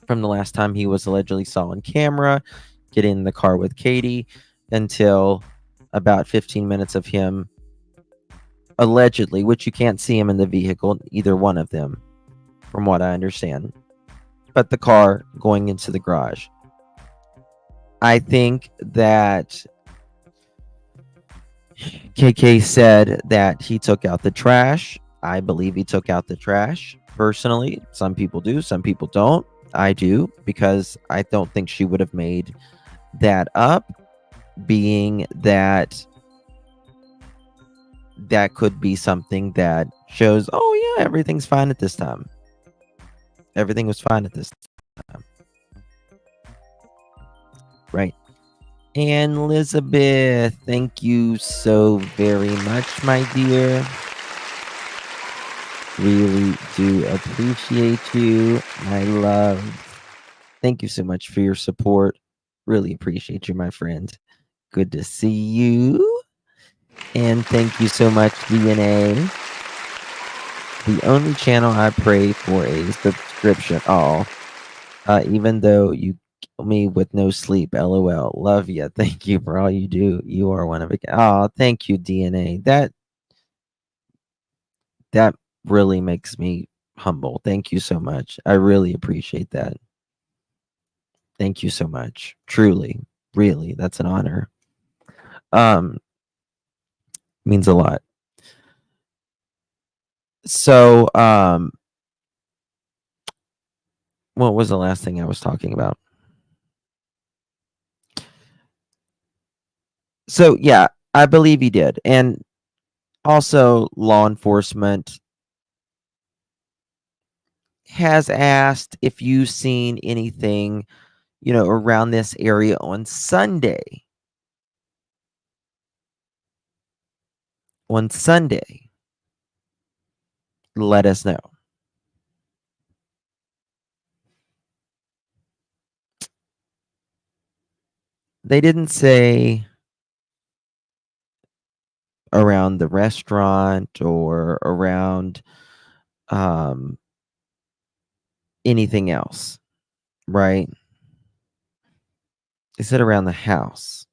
Speaker 1: from the last time he was allegedly saw on camera get in the car with Katie until about 15 minutes of him allegedly, which you can't see him in the vehicle, either one of them, from what I understand, but the car going into the garage. I think that KK said that he took out the trash. I believe he took out the trash. Personally, some people do, some people don't. I do, because I don't think she would have made that up, being that that could be something that shows, oh yeah, everything's fine at this time. Everything was fine at this time. Right. And Elizabeth, thank you so very much, my dear. Really do appreciate you, my love. Thank you so much for your support. Really appreciate you, my friend. Good to see you. And thank you so much, DNA. The only channel I pray for a subscription. Oh, even though you kill me with no sleep. LOL. Love ya. Thank you for all you do. You are one of a. Oh, thank you, DNA. That really makes me humble. Thank you so much. I really appreciate that. Thank you so much. Truly, really, that's an honor. Means a lot. So, what was the last thing I was talking about? So, yeah, I believe he did. And also, law enforcement has asked if you've seen anything, around this area on Sunday. On Sunday, let us know. They didn't say around the restaurant or around anything else, right? They said around the house.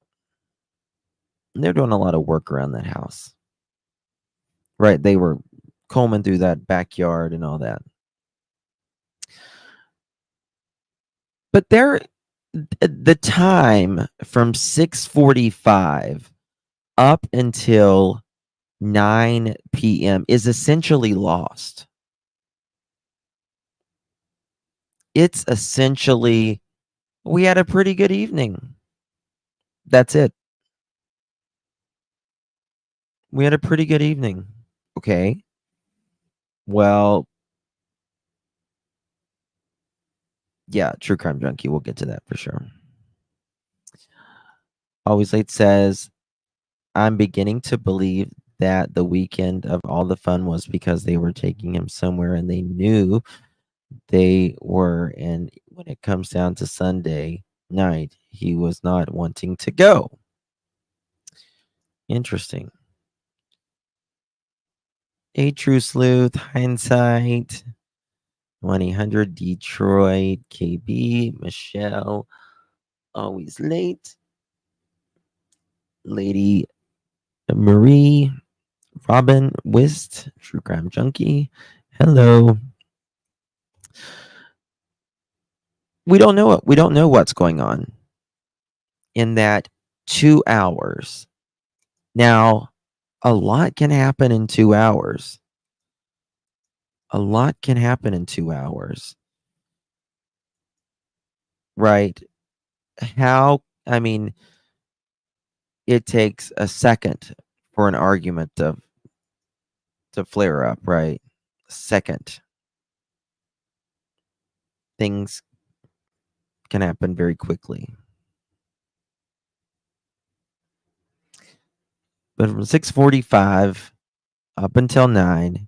Speaker 1: And they're doing a lot of work around that house, right? They were combing through that backyard and all that. But the time from 6:45 up until 9 p.m. is essentially lost. It's essentially, we had a pretty good evening. That's it. We had a pretty good evening. Okay. Well, yeah, True Crime Junkie. We'll get to that for sure. Always Late says, I'm beginning to believe that the weekend of all the fun was because they were taking him somewhere and they knew they were. And when it comes down to Sunday night, he was not wanting to go. Interesting. A True Sleuth, Hindsight, 1-800 Detroit, KB, Michelle, Always Late, Lady Marie, Robin, Wist, True Crime Junkie. Hello. We don't know it. We don't know what's going on in that 2 hours. Now, a lot can happen in 2 hours. A lot can happen in 2 hours. Right? It takes a second for an argument to flare up, right? Second. Things can happen very quickly. But from 6:45 up until 9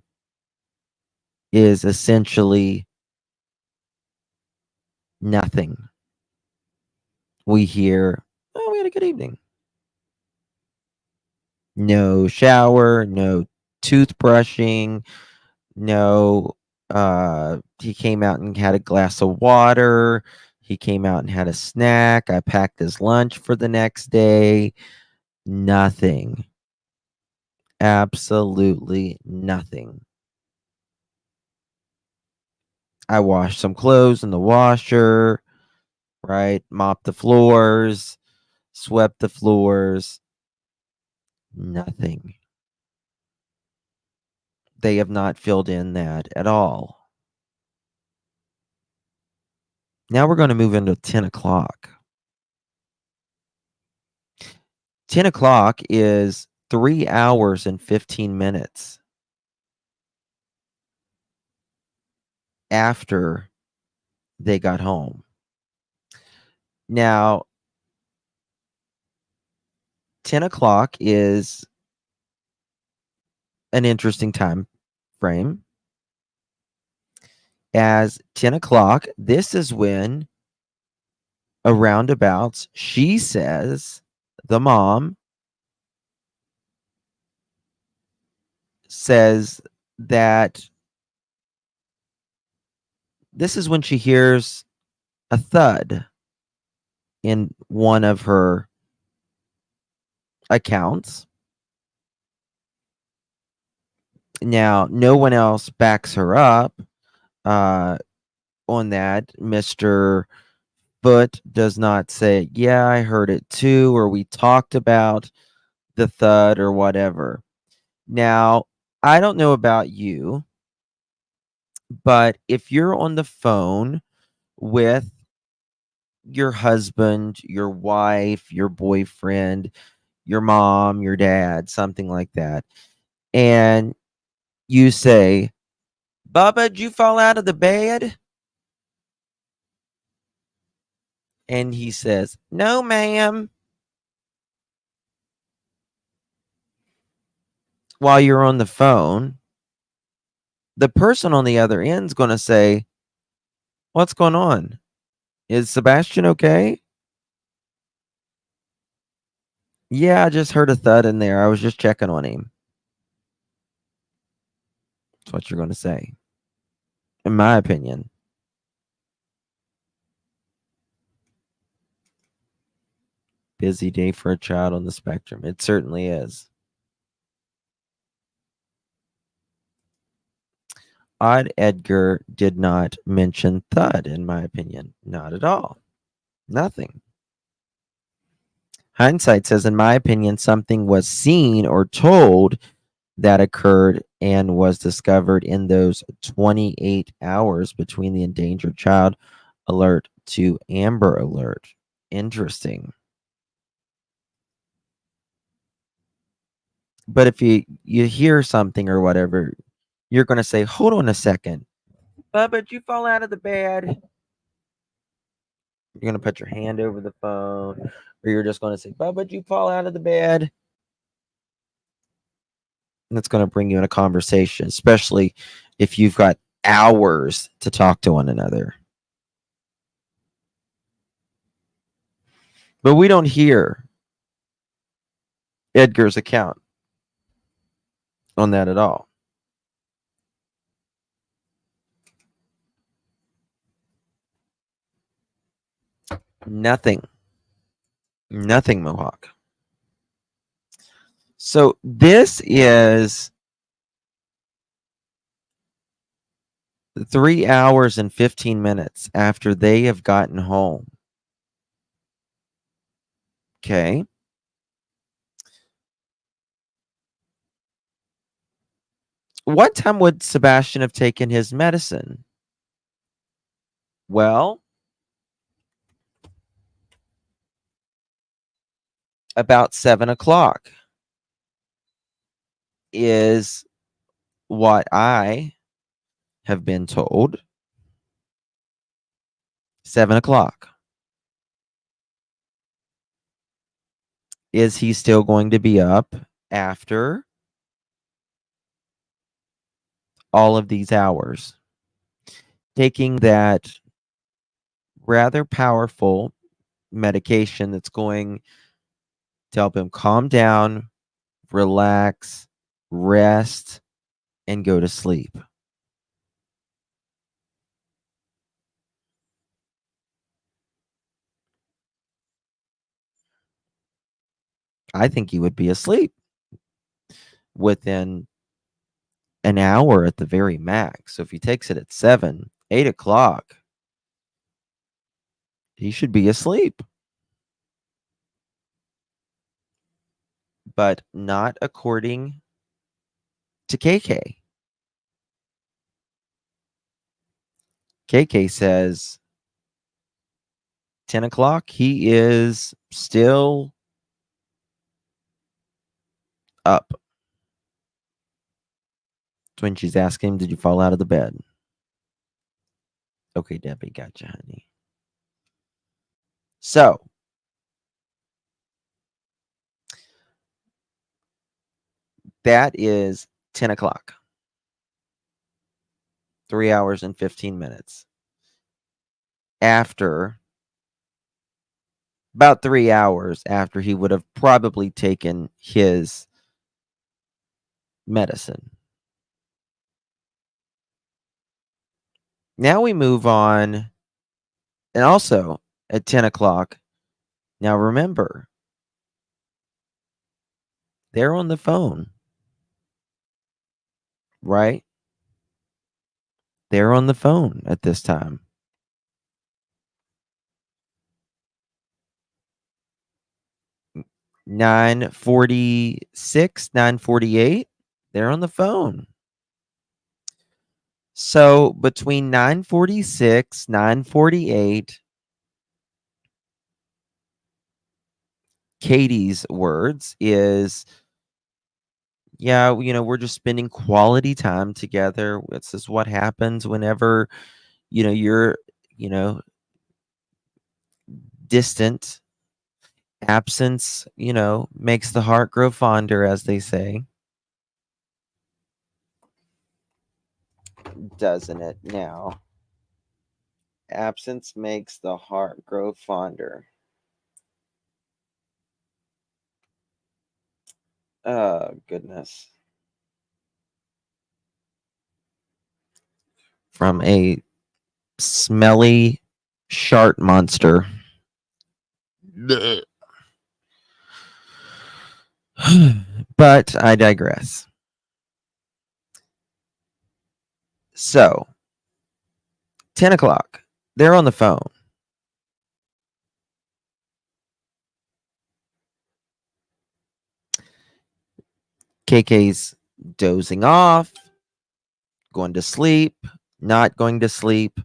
Speaker 1: is essentially nothing. We hear, oh, we had a good evening. No shower, no toothbrushing, no, he came out and had a glass of water. He came out and had a snack. I packed his lunch for the next day. Nothing. Absolutely nothing. I washed some clothes in the washer, right? Mopped the floors, swept the floors. Nothing. They have not filled in that at all. Now we're going to move into 10 o'clock. 10 o'clock is 3 hours and 15 minutes after they got home. Now, 10 o'clock is an interesting time frame. As 10 o'clock, this is when, around about, she says, the mom says that this is when she hears a thud in one of her accounts. Now, no one else backs her up on that. Mr. Foot does not say, yeah, I heard it too, or we talked about the thud or whatever. Now, I don't know about you, but if you're on the phone with your husband, your wife, your boyfriend, your mom, your dad, something like that, and you say, Bubba, did you fall out of the bed? And he says, no, ma'am. While you're on the phone, the person on the other end is going to say, what's going on? Is Sebastian okay? Yeah, I just heard a thud in there. I was just checking on him. That's what you're going to say, in my opinion. Busy day for a child on the spectrum. It certainly is. Odd Edgar did not mention thud, in my opinion. Not at all. Nothing. Hindsight says, in my opinion, something was seen or told that occurred and was discovered in those 28 hours between the endangered child alert to Amber Alert. Interesting. But if you hear something or whatever, you're going to say, hold on a second. Bubba, did you fall out of the bed? You're going to put your hand over the phone, or you're just going to say, Bubba, did you fall out of the bed? And it's going to bring you in a conversation, especially if you've got hours to talk to one another. But we don't hear Edgar's account on that at all. Nothing. Nothing, Mohawk. So this is 3 hours and 15 minutes after they have gotten home. Okay. What time would Sebastian have taken his medicine? Well, about 7 o'clock is what I have been told. 7 o'clock. Is he still going to be up after all of these hours? Taking that rather powerful medication that's going to help him calm down, relax, rest, and go to sleep. I think he would be asleep within an hour at the very max. So if he takes it at 7, 8 o'clock, he should be asleep. but not according to KK. KK says 10 o'clock, he is still up. When she's asking him, did you fall out of the bed? Okay, Debbie, gotcha, honey. So, that is 10 o'clock. 3 hours and 15 minutes. After, about 3 hours after he would have probably taken his medicine. Now we move on. And also at 10 o'clock, now remember, they're on the phone, right? They're on the phone at this time. $9:46, $9:48, they're on the phone. So between 9:46, 9:48, Katie's words is, yeah, we're just spending quality time together. This is what happens whenever, you're, distant. Absence, makes the heart grow fonder, as they say. Doesn't it now? Absence makes the heart grow fonder. Oh, goodness. From a smelly shark monster. But I digress. So, 10 o'clock. They're on the phone. KK's dozing off, going to sleep, not going to sleep.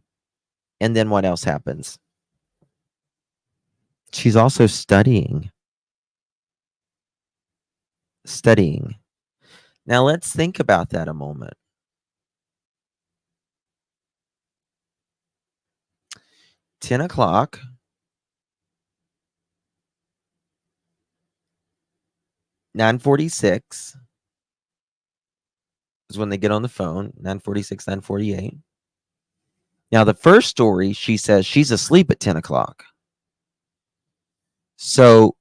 Speaker 1: And then what else happens? She's also studying. Studying. Now let's think about that a moment. $10. 9:46 is when they get on the phone. 9:46, 9:48. Now the first story, she says she's asleep at 10 o'clock. So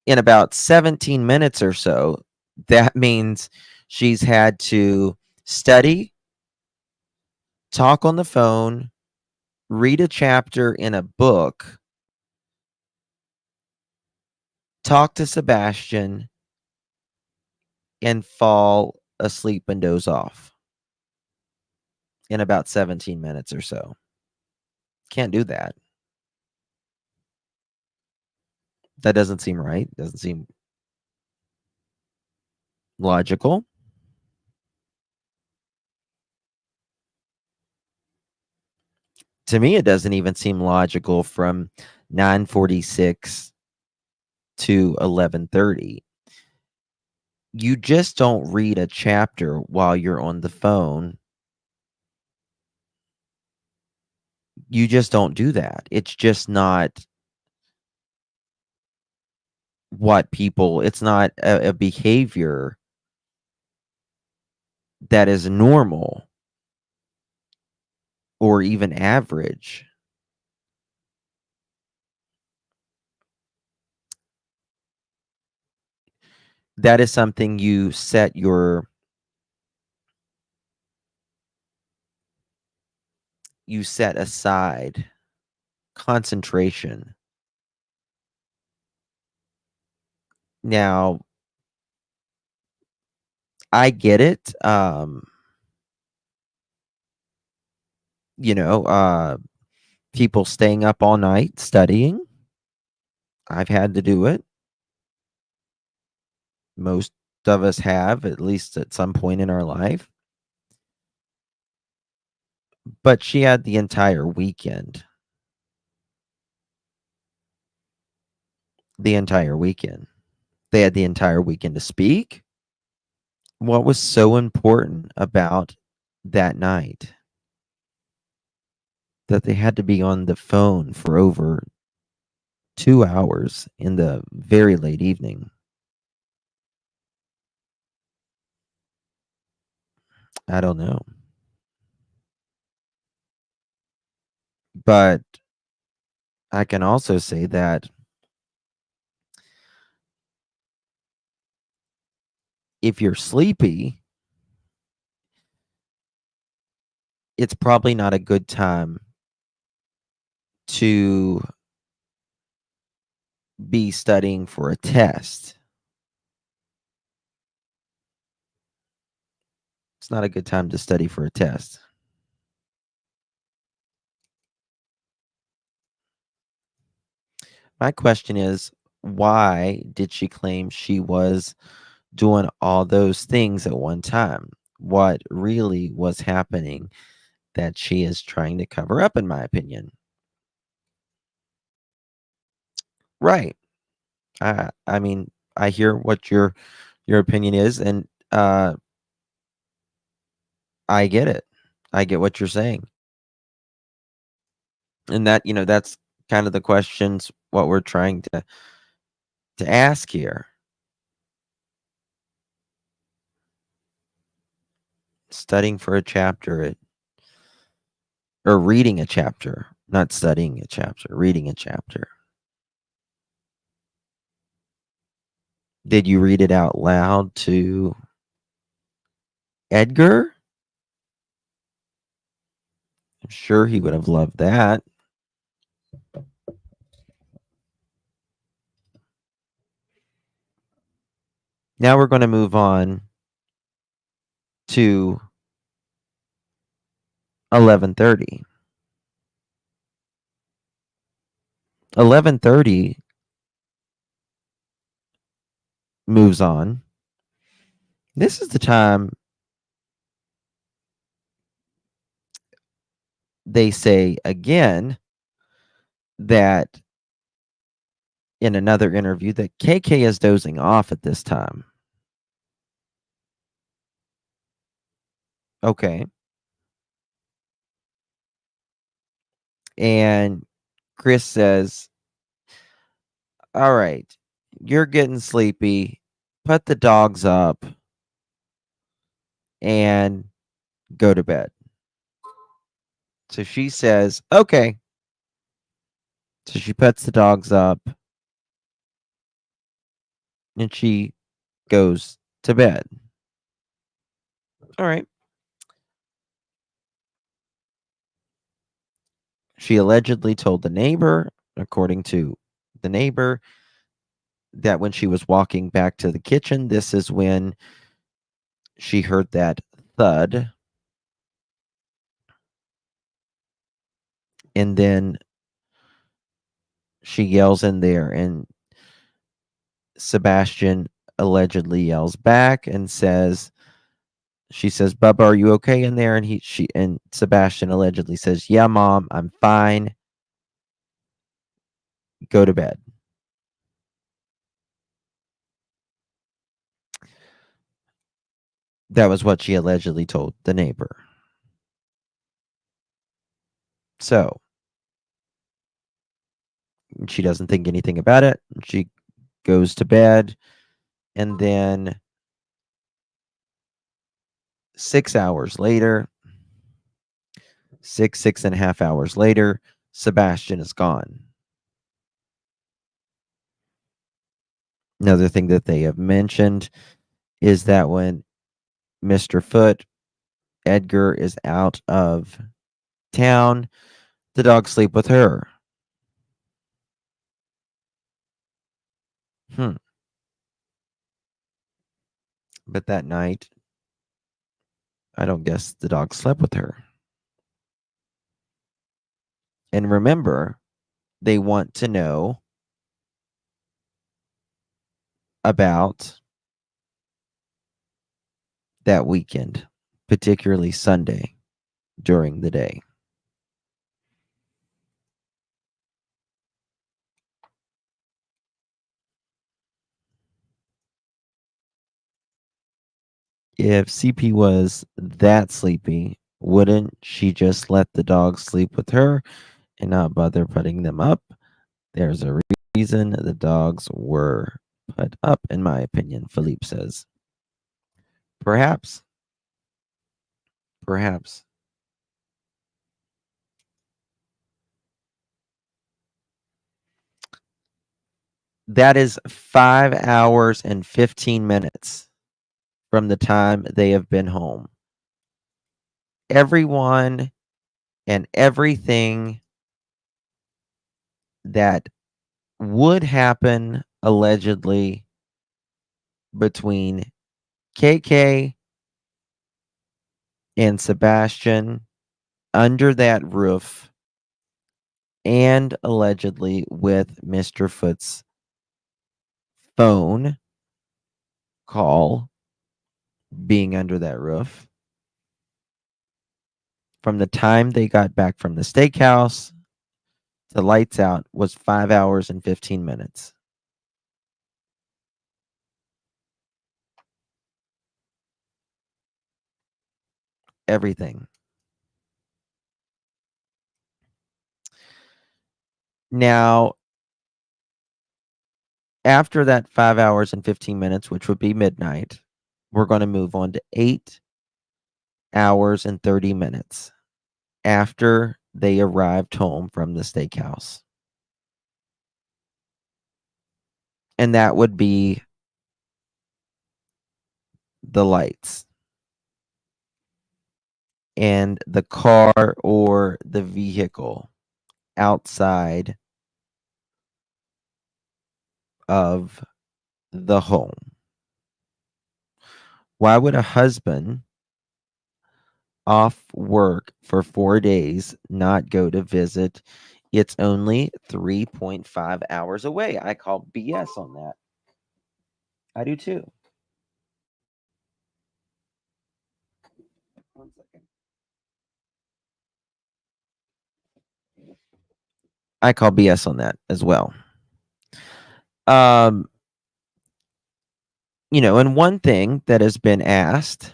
Speaker 1: in about 17 minutes or so, that means she's had to study, talk on the phone, read a chapter in a book, talk to Sebastian, and fall asleep and doze off in about 17 minutes or so. Can't do that. That doesn't seem right. Doesn't seem logical. To me, it doesn't even seem logical from 9:46 to 11:30. You just don't read a chapter while you're on the phone. You just don't do that. It's just not what people, it's not a behavior that is normal or even average. That is something you set aside. Concentration. Now, I get it. People staying up all night studying. I've had to do it. Most of us have, at least at some point in our life. But she had the entire weekend. The entire weekend. They had the entire weekend to speak. What was so important about that night? That they had to be on the phone for over 2 hours in the very late evening. I don't know. But I can also say that if you're sleepy, it's probably not a good time to be studying for a test. It's not a good time to study for a test. My question is, why did she claim she was doing all those things at one time? What really was happening that she is trying to cover up, in my opinion? Right. I mean, I hear what your opinion is, and I get it. I get what you're saying. And that, that's kind of the questions what we're trying to ask here. Studying for a chapter or reading a chapter, not studying a chapter, reading a chapter. Did you read it out loud to Edgar? I'm sure he would have loved that. Now we're going to move on to 11:30. 11:30 moves on. This is the time they say again that in another interview that KK is dozing off at this time. Okay. And Chris says, all right, you're getting sleepy. Put the dogs up and go to bed. So she says, okay. So she puts the dogs up and she goes to bed. All right. She allegedly told the neighbor, according to the neighbor, that when she was walking back to the kitchen, this is when she heard that thud. And then she yells in there, and Sebastian allegedly yells back and says, she says, Bubba, are you okay in there? And Sebastian allegedly says, yeah, Mom, I'm fine. Go to bed. That was what she allegedly told the neighbor. So she doesn't think anything about it. She goes to bed, and then 6 hours later, six and a half hours later, Sebastian is gone. Another thing that they have mentioned is that when Mr. Foot, Edgar, is out of town, the dogs sleep with her. But that night, I don't guess the dog slept with her. And remember, they want to know about that weekend, particularly Sunday during the day. If CP was that sleepy, wouldn't she just let the dogs sleep with her and not bother putting them up? There's a reason the dogs were put up, in my opinion, Philippe says. Perhaps. Perhaps. That is 5 hours and 15 minutes from the time they have been home. Everyone and everything that would happen allegedly between KK and Sebastian under that roof and allegedly with Mr. Foot's phone call being under that roof from the time they got back from the steakhouse to lights out was 5 hours and 15 minutes. Everything. Now, after that 5 hours and 15 minutes, which would be midnight, we're going to move on to 8 hours and 30 minutes after they arrived home from the steakhouse. And that would be the lights and the car or the vehicle outside of the home. Why would a husband off work for 4 days not go to visit? It's only 3.5 hours away. I call BS on that. I do too. 1 second. I call BS on that as well. And one thing that has been asked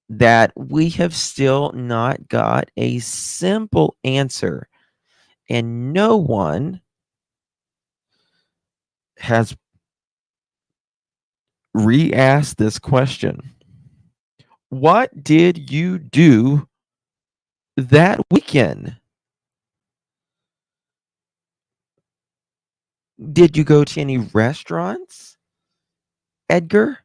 Speaker 1: that we have still not got a simple answer, and no one has re-asked this question. What did you do that weekend? Did you go to any restaurants, Edgar?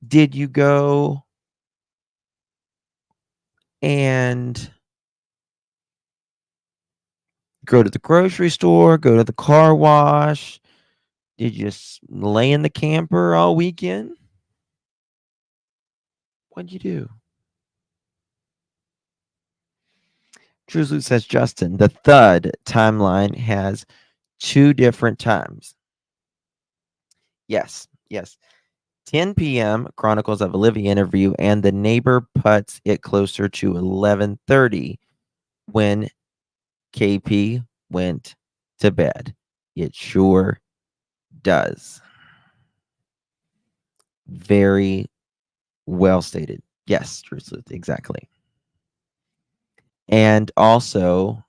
Speaker 1: Did you go and go to the grocery store, go to the car wash? Did you just lay in the camper all weekend? What'd you do? Trusley says, Justin, the thud timeline has 2 different times. Yes. 10 p.m. Chronicles of Olivia interview, and the neighbor puts it closer to 11:30 when KP went to bed. It sure does. Very well stated. Yes, Trusley, exactly. And also,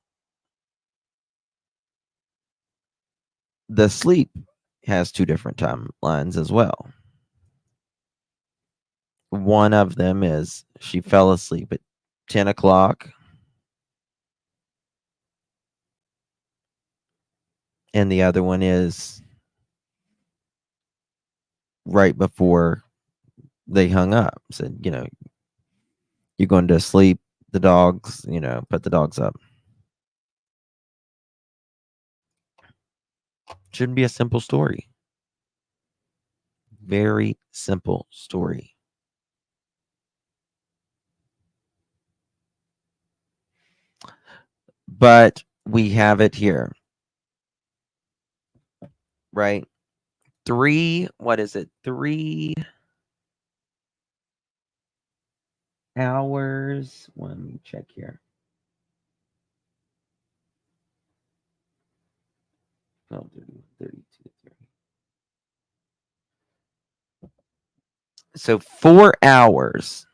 Speaker 1: the sleep has 2 different timelines as well. One of them is she fell asleep at 10 o'clock. And the other one is right before they hung up. Said, you're going to sleep, the dogs, put the dogs up. Shouldn't be a simple story. Very simple story. But we have it here. Right? 3 hours. Let me check here. 12, 32, 30. So 4 hours.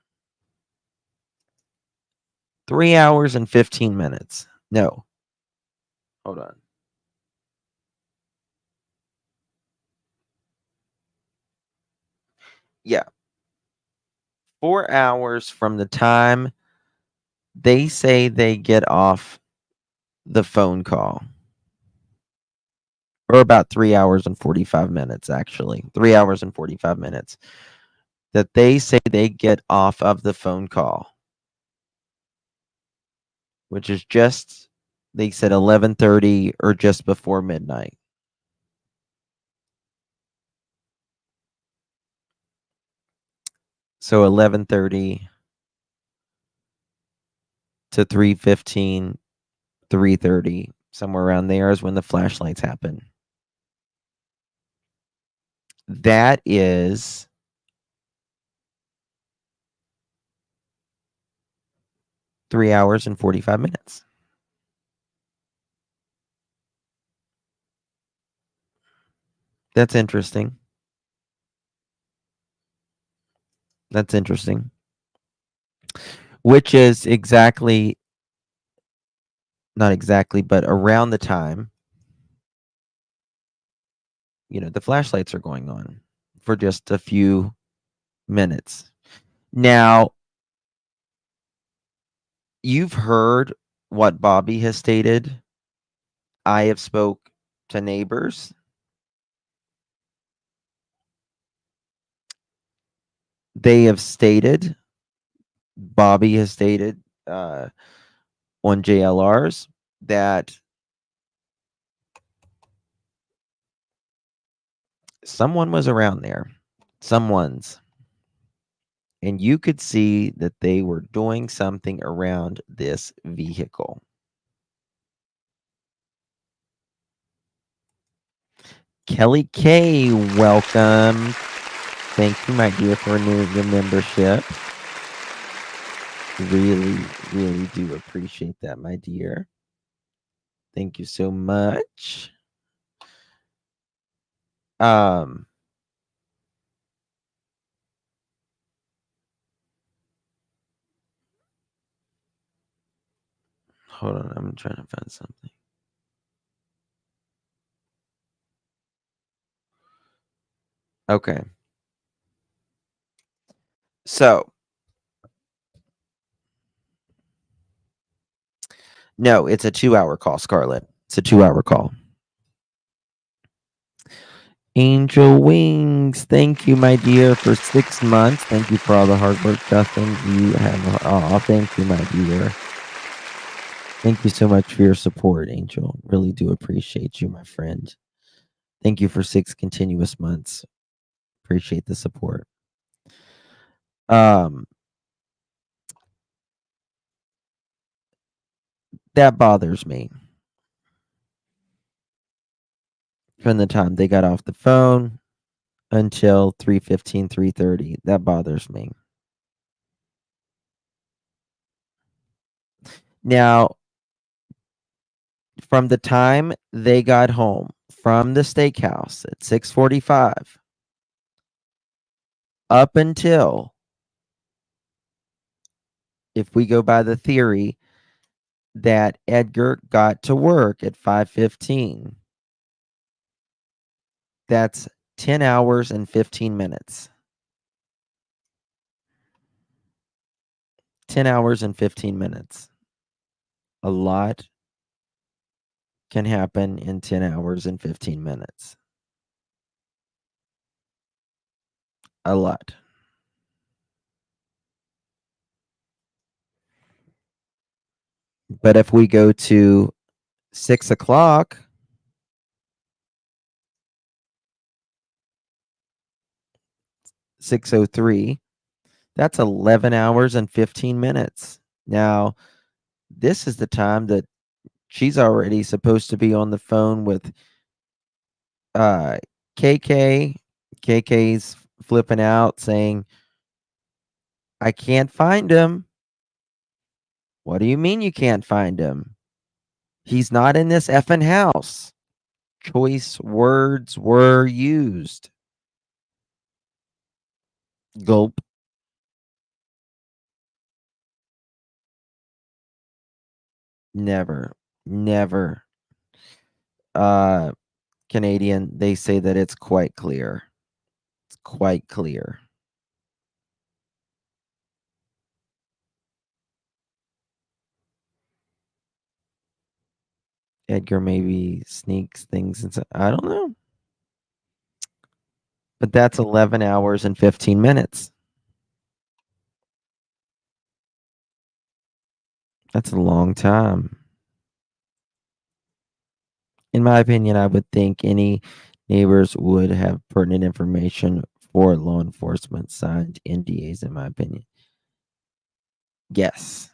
Speaker 1: 3 hours and 15 minutes. No. Hold on. Yeah. 4 hours from the time they say they get off the phone call. Or about 3 hours and 45 minutes, actually. 3 hours and 45 minutes. That they say they get off of the phone call. Which is just, they said 11:30 or just before midnight. So 11:30 to 3:15, 3:30, somewhere around there is when the flashlights happen. That is 3 hours and 45 minutes. That's interesting. That's interesting. Which is exactly, not exactly, but around the time, the flashlights are going on for just a few minutes. Now, you've heard what Bobby has stated. I have spoke to neighbors. They have stated, Bobby has stated on JLRs that someone was around there. Someone's. And you could see that they were doing something around this vehicle. Kelly K, welcome. Thank you, my dear, for renewing your membership. Really, really do appreciate that, my dear. Thank you so much. Hold on, I'm trying to find something. Okay. So, no, it's a 2-hour call, Scarlett. It's a 2-hour call. Angel Wings, thank you, my dear, for 6 months. Thank you for all the hard work, Justin. You have, thank you, my dear. Thank you so much for your support, Angel. Really do appreciate you, my friend. Thank you for 6 continuous months. Appreciate the support. That bothers me. From the time they got off the phone until 3:15, 3:30. That bothers me. Now, from the time they got home from the steakhouse at 6:45 up until, if we go by the theory that Edgar got to work at 5:15, that's 10 hours and 15 minutes. 10 hours and 15 minutes. A lot can happen in 10 hours and 15 minutes. A lot. But if we go to 6 o'clock, (6:03), that's 11 hours and 15 minutes. Now, this is the time that she's already supposed to be on the phone with KK's flipping out saying, I can't find him. What do you mean you can't find him? He's not in this effing house. Choice words were used. Gulp. Never. Canadian, they say that it's quite clear. It's quite clear. Edgar maybe sneaks things inside. I don't know. But that's 11 hours and 15 minutes. That's a long time. In my opinion, I would think any neighbors would have pertinent information for law enforcement signed NDAs, in my opinion. Yes,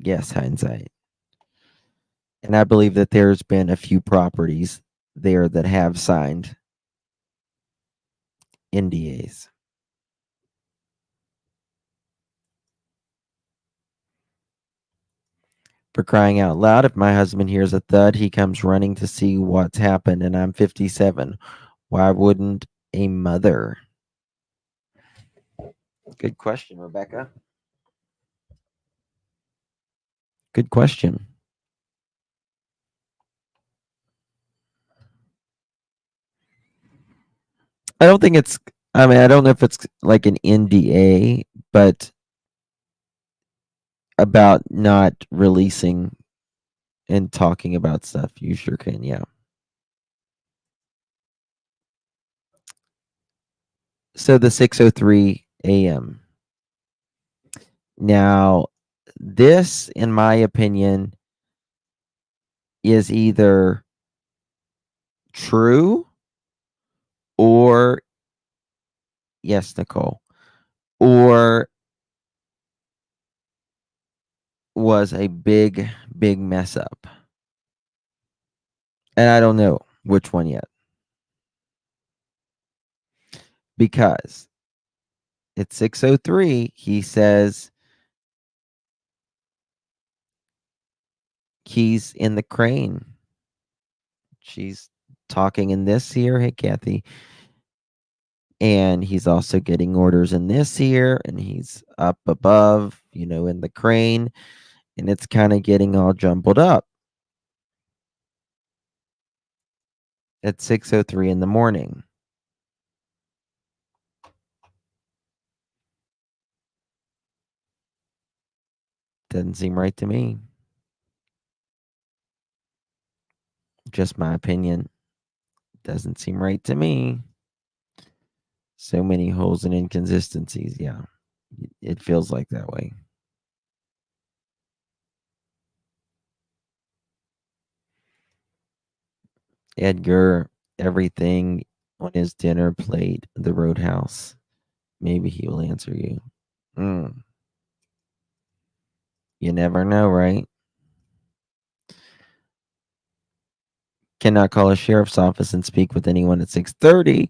Speaker 1: hindsight. And I believe that there's been a few properties there that have signed NDAs. For crying out loud, if my husband hears a thud, he comes running to see what's happened, and I'm 57. Why wouldn't a mother? Good question, Rebecca. Good question. I don't think it's, I mean, I don't know if it's like an NDA, but about not releasing and talking about stuff, you sure can, yeah. So the 6:03 a.m. Now, this, in my opinion, is either true or, yes, Nicole, or was a big mess up. And I don't know which one yet. Because it's 6:03, he says he's in the crane. She's talking in this here. Hey, Kathy. And he's also getting orders in this here, and he's up above, in the crane, and it's kind of getting all jumbled up at 6:03 in the morning. Doesn't seem right to me. Just my opinion. Doesn't seem right to me. So many holes and inconsistencies. Yeah, it feels like that way. Edgar, everything on his dinner plate, the Roadhouse. Maybe he will answer you. You never know, right? Cannot call a sheriff's office and speak with anyone at 6:30,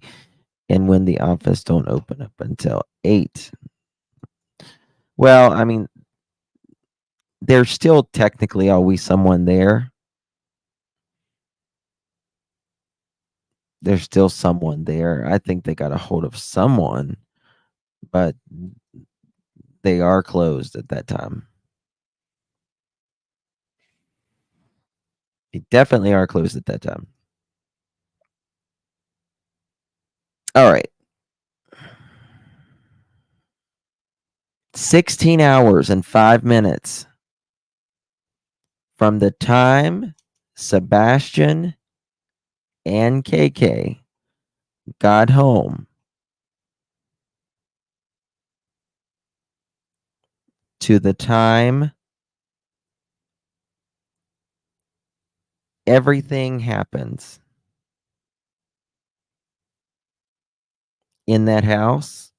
Speaker 1: and when the office don't open up until 8. Well, I mean, there's still technically always someone there. There's still someone there. I think they got a hold of someone, but they are closed at that time. They definitely are closed at that time. All right. 16 hours and 5 minutes from the time Sebastian and KK got home to the time everything happens in that house.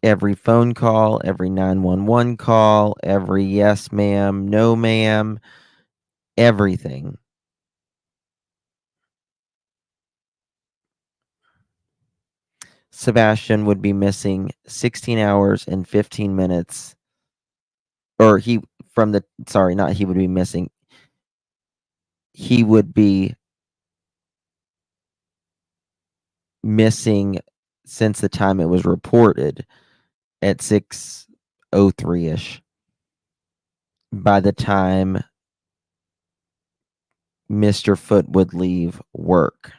Speaker 1: Every phone call, every 911 call, every yes ma'am, no ma'am, everything Sebastian would be missing 16 hours and 15 minutes. Or he would be missing. He would be missing since the time it was reported at 6:03ish. By the time Mr. Foot would leave work.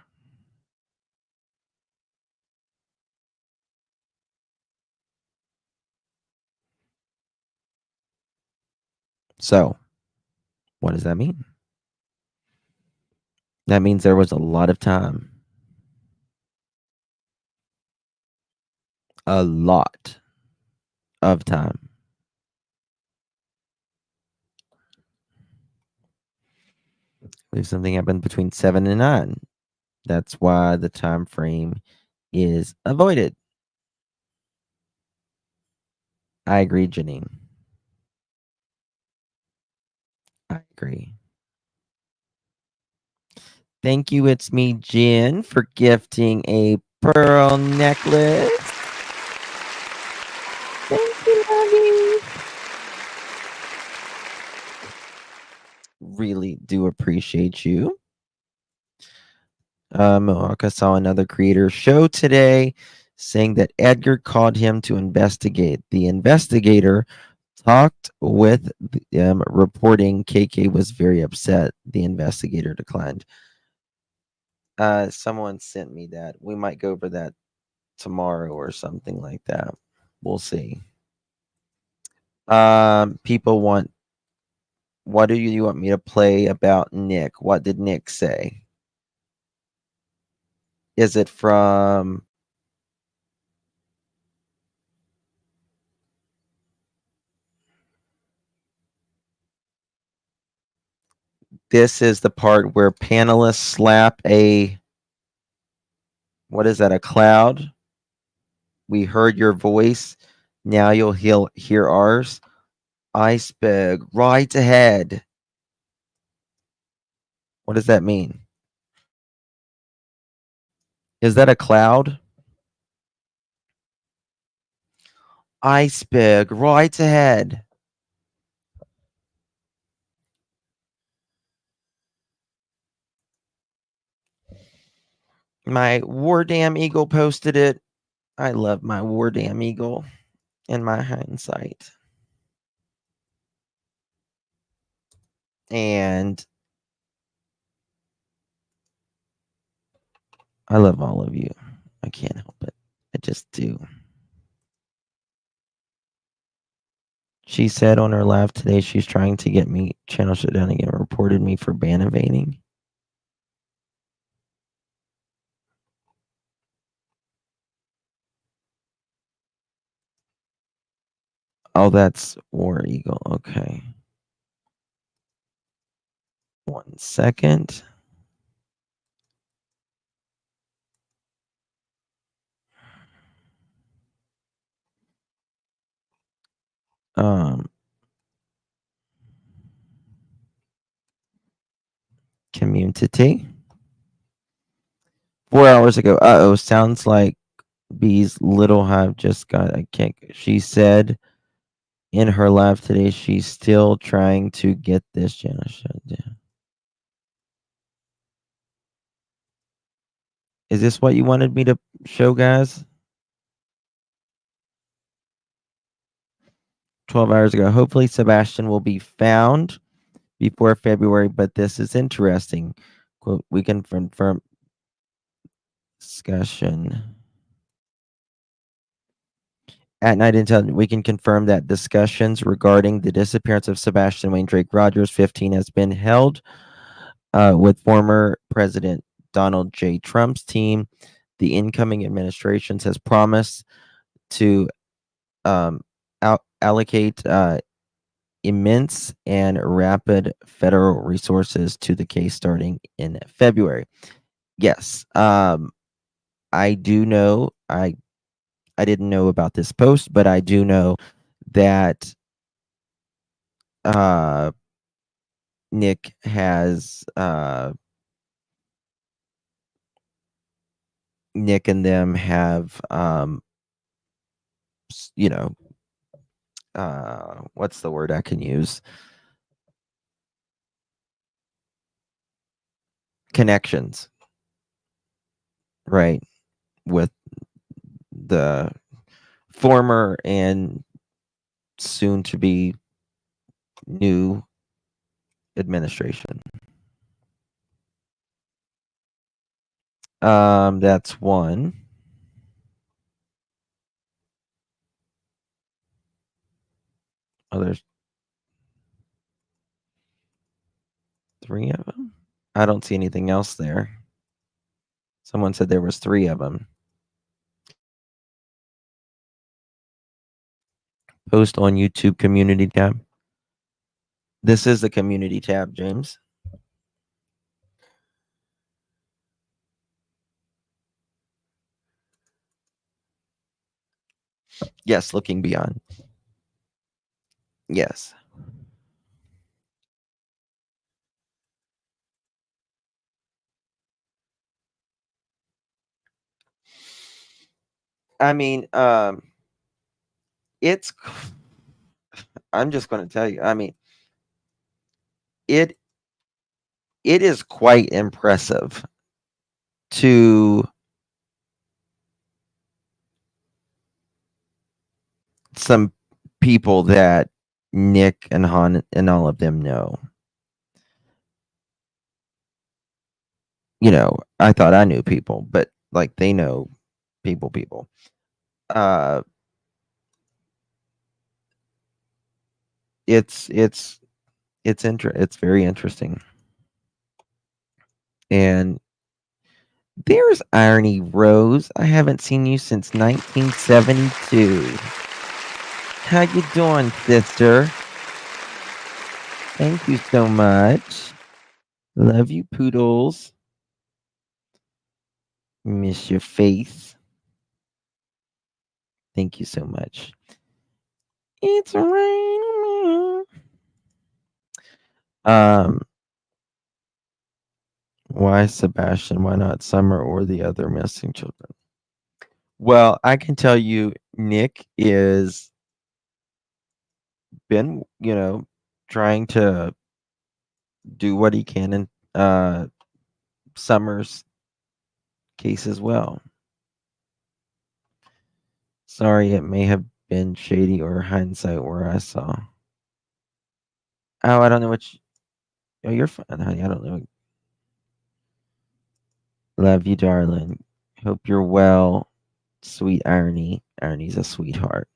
Speaker 1: So, what does that mean? That means there was a lot of time. A lot of time. I believe something happened between 7 and 9. That's why the time frame is avoided. I agree, Janine. I agree. Thank you, it's me, Jen, for gifting a pearl necklace. Thank you, Lovey. Really do appreciate you. Moaka saw another creator show today saying that Edgar called him to investigate. The investigator talked with them, reporting KK was very upset. The investigator declined. Someone sent me that. We might go over that tomorrow or something like that. We'll see. People want, what do you want me to play about Nick? What did Nick say? Is it from this is the part where panelists slap a, what is that, a cloud? We heard your voice. Now you'll hear ours. Iceberg right ahead. What does that mean? Is that a cloud? Iceberg right ahead. My War Damn Eagle posted it. I love my War Damn Eagle in my hindsight. And I love all of you. I can't help it. I just do. She said on her live today she's trying to get me channel shut down again. Reported me for ban evading. Oh, that's War Eagle. Okay. 1 second. Community. 4 hours ago. Uh-oh, sounds like B's Little Hive just got a kick. She said in her live today she's still trying to get this channel shut down. Is this what you wanted me to show, guys? 12 hours ago. Hopefully Sebastian will be found before February, but this is interesting. Quote, we can confirm discussion. At Night Intel, we can confirm that discussions regarding the disappearance of Sebastian Wayne Drake Rogers, 15, has been held with former President Donald J. Trump's team. The incoming administrations has promised to allocate immense and rapid federal resources to the case starting in February. Yes, I do know. I didn't know about this post, but I do know that Nick has Nick and them have, what's the word I can use? Connections, right? With the former and soon to be new administration. That's one. Oh, there's 3 of them. I don't see anything else there. Someone said there was 3 of them. Post on YouTube community tab. This is the community tab, James. Yes, looking beyond. Yes. I mean, it's, I'm just going to tell you, I mean, it is quite impressive to some people that Nick and Han and all of them know. You know, I thought I knew people, but like they know people. It's very interesting. And there's Irony Rose. I haven't seen you since 1972. How you doing, sister? Thank you so much. Love you, poodles. Miss your face. Thank you so much. It's raining. Why Sebastian? Why not Summer or the other missing children? Well, I can tell you, Nick is been, trying to do what he can in Summer's case as well. Sorry, it may have been shady or hindsight where I saw. Oh, I don't know what oh, you're fine, honey. I don't know. Love you, darling. Hope you're well. Sweet Irony. Irony's a sweetheart.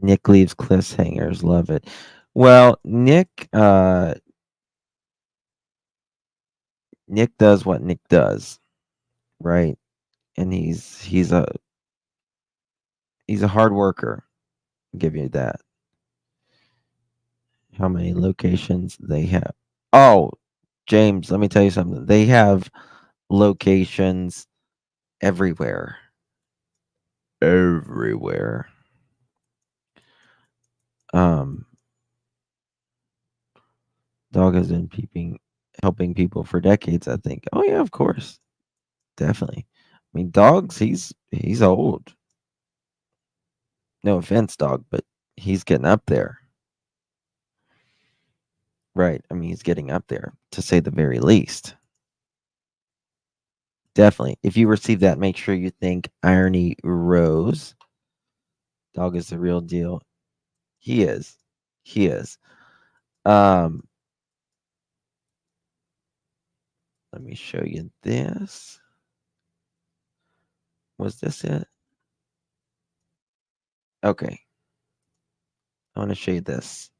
Speaker 1: Nick leaves cliffhangers. Love it. Well, Nick does what Nick does, right? And he's a hard worker. I'll give you that. How many locations they have? Oh, James, let me tell you something. They have locations everywhere. Everywhere. Dog has been helping people for decades, I think. Oh yeah, of course. Definitely. I mean, dogs, he's old. No offense, dog, but he's getting up there. Right. I mean, he's getting up there, to say the very least. Definitely. If you receive that, make sure you thank Irony Rose. Dog is the real deal. He is. He is. Let me show you this. Was this it? Okay. I want to show you this.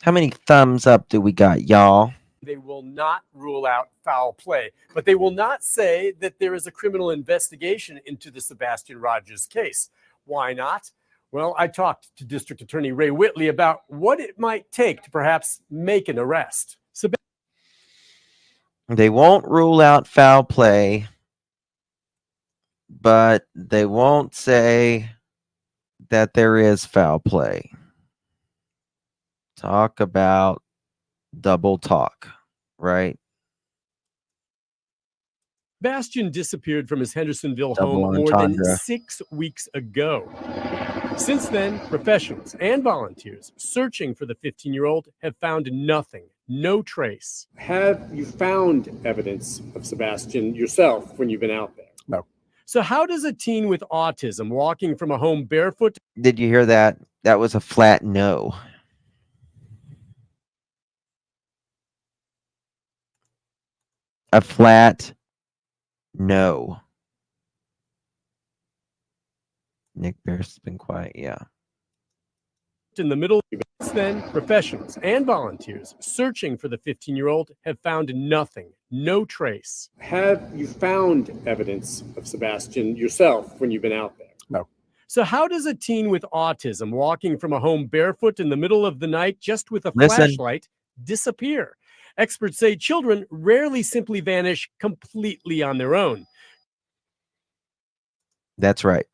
Speaker 1: How many thumbs up do we got, y'all?
Speaker 13: They will not rule out foul play, but they will not say that there is a criminal investigation into the Sebastian Rogers case. Why not? Well, I talked to District Attorney Ray Whitley about what it might take to perhaps make an arrest.
Speaker 1: They won't rule out foul play, but they won't say that there is foul play. Talk about double talk, right?
Speaker 13: Sebastian disappeared from his Hendersonville
Speaker 1: Double
Speaker 13: home more than
Speaker 1: entendre.
Speaker 13: 6 weeks ago. Since then, professionals and volunteers searching for the 15-year-old have found nothing, no trace. Have you found evidence of Sebastian yourself when you've been out there?
Speaker 14: No.
Speaker 13: So how does a teen with autism walking from a home barefoot?
Speaker 1: Did you hear that? That was a flat no. A flat no. Nick Bear's been quiet, yeah.
Speaker 13: In the middle. Since then, professionals and volunteers searching for the 15-year-old have found nothing, no trace. Have you found evidence of Sebastian yourself when you've been out there?
Speaker 14: No.
Speaker 13: So how does a teen with autism walking from a home barefoot in the middle of the night just with a
Speaker 1: Listen.
Speaker 13: flashlight disappear? Experts say children rarely simply vanish completely on their own.
Speaker 1: That's right.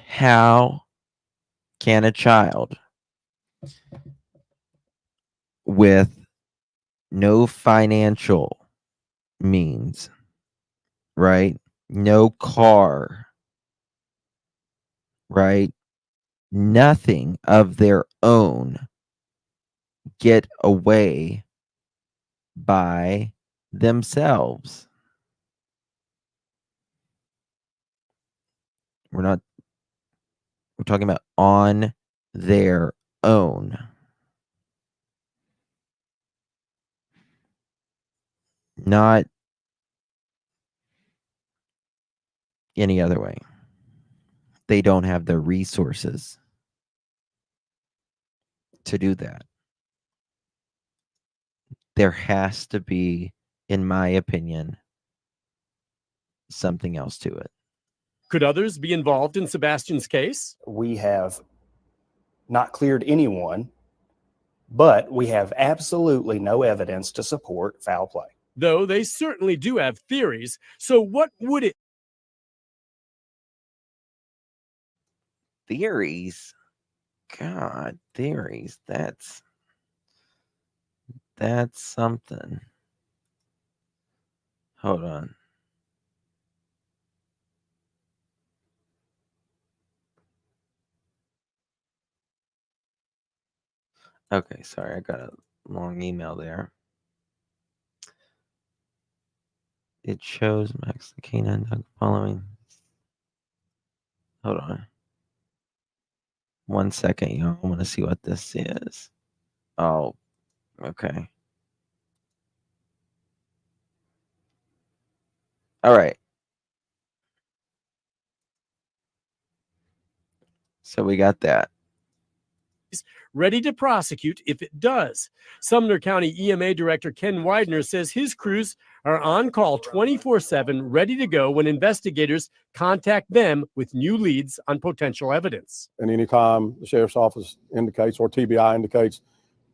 Speaker 1: How can a child with no financial means, right? No car, right? Nothing of their own get away by themselves? We're talking about on their own. Not any other way. They don't have the resources to do that. There has to be, in my opinion, something else to it.
Speaker 13: Could others be involved in Sebastian's case?
Speaker 14: We have not cleared anyone, but we have absolutely no evidence to support foul play.
Speaker 13: Though they certainly do have theories. So what would it?
Speaker 1: Theories? God, theories. That's something. Hold on. Okay, sorry, I got a long email there. It shows Max the canine dog following. Hold on. 1 second, y'all. I want to see what this is. Oh, okay. All right. So we got that.
Speaker 13: Ready to prosecute if it does. Sumner County EMA Director Ken Widener says his crews are on call 24/7, ready to go when investigators contact them with new leads on potential evidence.
Speaker 14: And anytime the sheriff's office indicates or TBI indicates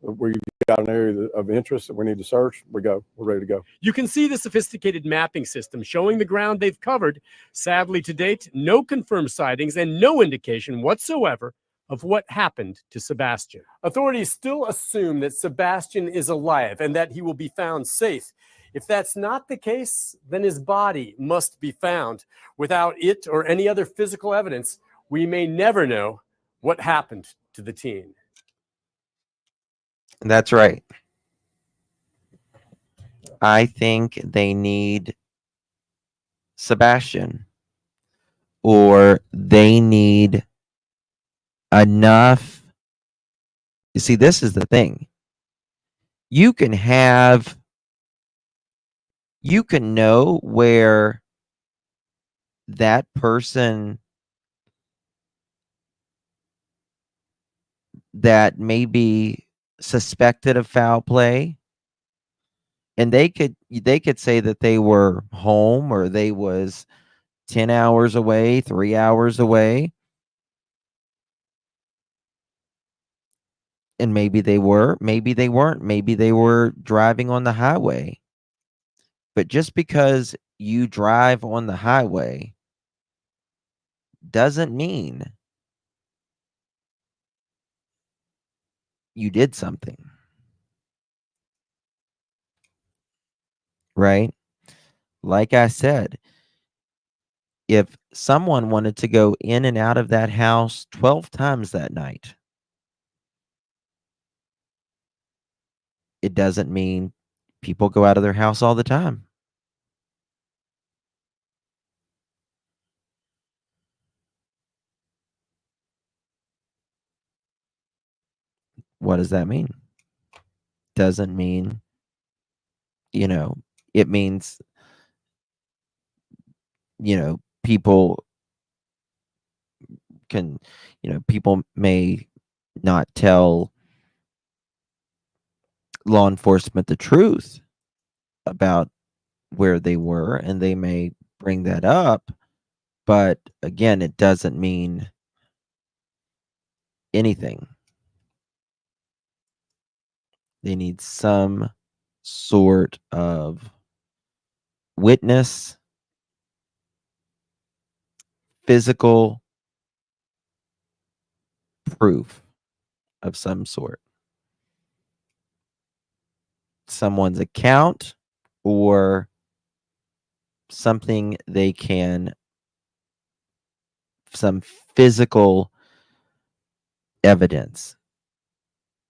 Speaker 14: that we've got an area of interest that we need to search, we're ready to go.
Speaker 13: You can see the sophisticated mapping system showing the ground they've covered. Sadly, to date, no confirmed sightings and no indication whatsoever of what happened to Sebastian. Authorities still assume that Sebastian is alive and that he will be found safe. If that's not the case, then his body must be found. Without it or any other physical evidence, we may never know what happened to the teen.
Speaker 1: That's right. I think they need Sebastian, or they need enough. You see, this is the thing. You can know where that person that may be suspected of foul play, and they could say that they were home or they was 10 hours away, 3 hours away. And maybe they were, maybe they weren't, maybe they were driving on the highway. But just because you drive on the highway doesn't mean you did something. Right? like I said, if someone wanted to go in and out of that house 12 times that night, it doesn't mean people go out of their house all the time. What does that mean? Doesn't mean, it means, people can, people may not tell law enforcement the truth about where they were, and they may bring that up, but again, it doesn't mean anything. They need some sort of witness, physical proof of some sort. Someone's account or something they can, some physical evidence,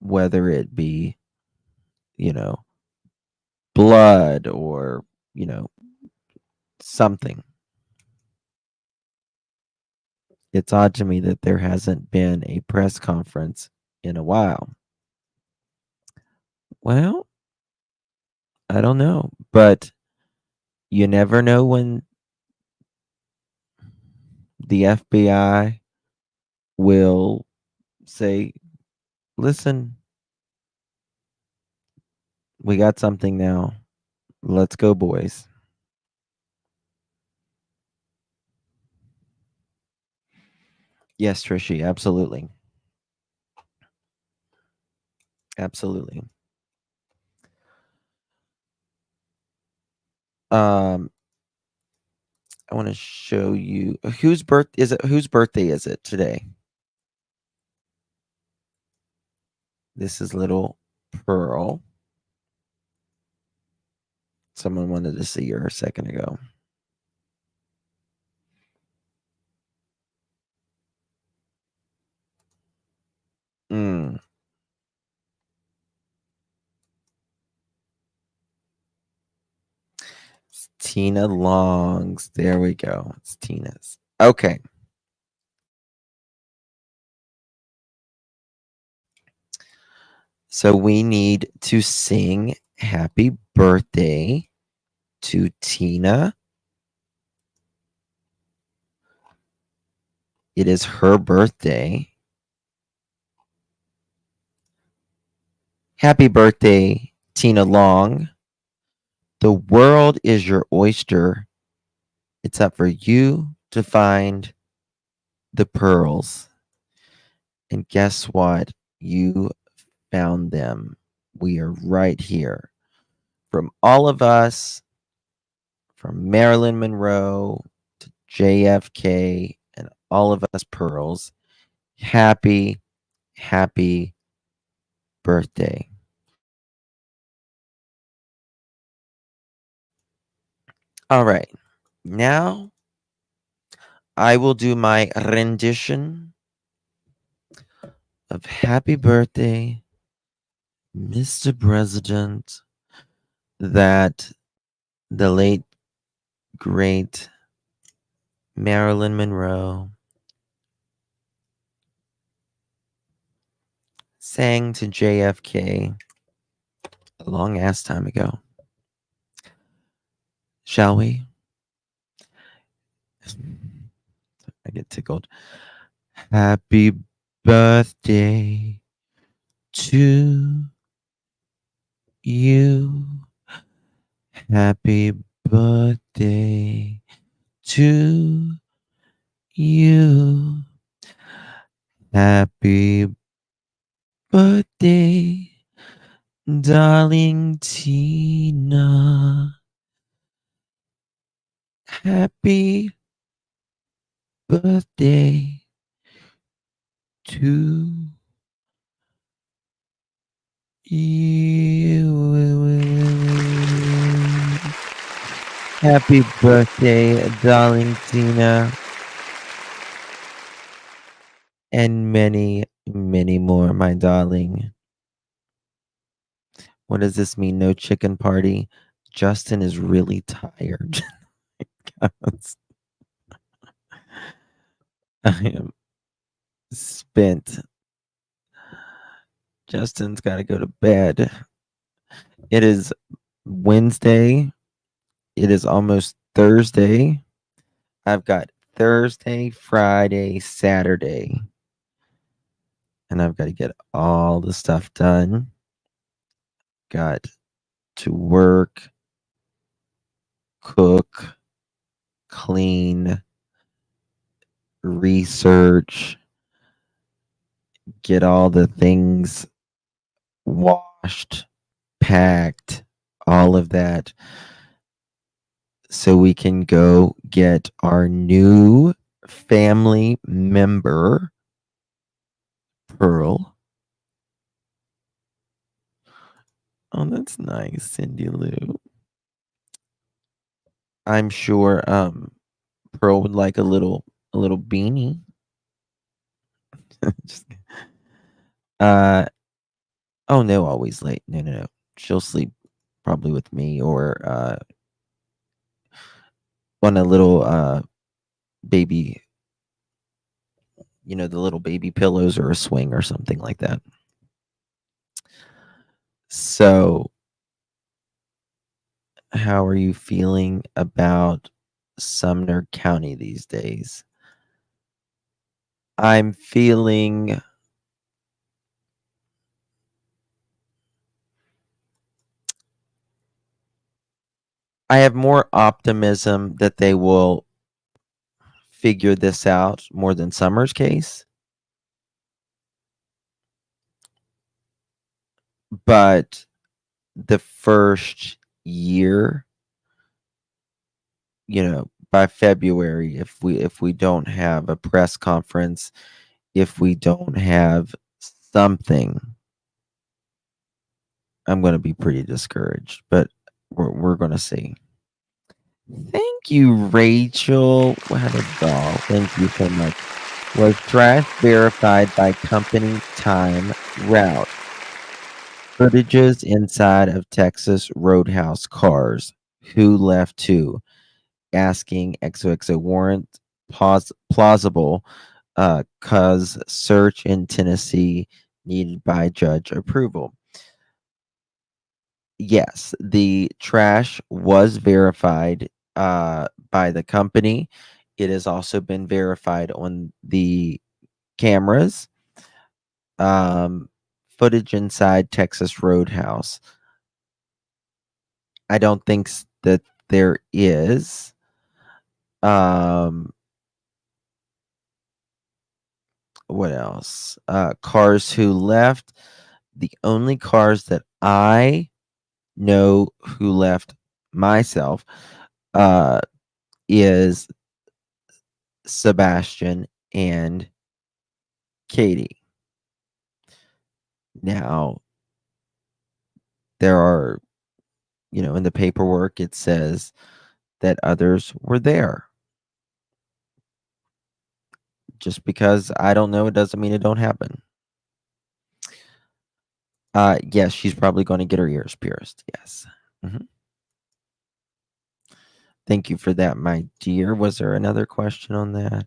Speaker 1: whether it be, blood or, something. It's odd to me that there hasn't been a press conference in a while. Well, I don't know, but you never know when the FBI will say, listen, we got something now. Let's go, boys. Yes, Trishy, absolutely. Absolutely. I want to show you whose birthday is it today? This is little Pearl. Someone wanted to see her a second ago. It's Tina Long's. There we go. It's Tina's. Okay. So we need to sing happy birthday to Tina. It is her birthday. Happy birthday, Tina Long. The world is your oyster. It's up for you to find the pearls. And guess what? You found them. We are right here. From all of us, from Marilyn Monroe to JFK and all of us pearls, happy, happy birthday. All right. Now I will do my rendition of happy birthday, Mr. President, that the late, great Marilyn Monroe sang to JFK a long ass time ago. Shall we? I get tickled. Happy birthday to you. Happy birthday to you. Happy birthday, darling Tina. Happy birthday to you. Happy birthday, darling Tina. And many, many more, my darling. What does this mean? No chicken party? Justin is really tired. I am spent. Justin's got to go to bed. It is Wednesday. It is almost Thursday. I've got Thursday, Friday, Saturday. And I've got to get all the stuff done. Got to work, cook, clean, research, get all the things washed, packed, all of that, so we can go get our new family member, Pearl. Oh, that's nice, Cindy Lou. I'm sure Pearl would like a little beanie. Just, oh no, always late. No. She'll sleep probably with me or on a little baby, the little baby pillows or a swing or something like that. So, how are you feeling about Sumner County these days? I'm feeling I have more optimism that they will figure this out more than Summer's case. But the first year, by February, if we don't have a press conference, if we don't have something, I'm going to be pretty discouraged, but we're going to see. Thank you, Rachel. What a doll. Thank you so much. Was trash verified by company time route? Footages inside of Texas Roadhouse cars. Who left who? Asking XOXO warrant plausible cause search in Tennessee needed by judge approval. Yes, the trash was verified by the company. It has also been verified on the cameras. Footage inside Texas Roadhouse. I don't think that there is. What else? Cars who left. The only cars that I know who left myself is Sebastian and Katie. Now, there are, in the paperwork, it says that others were there. Just because I don't know, it doesn't mean it don't happen. Yes, she's probably going to get her ears pierced. Yes. Thank you for that, my dear. Was there another question on that?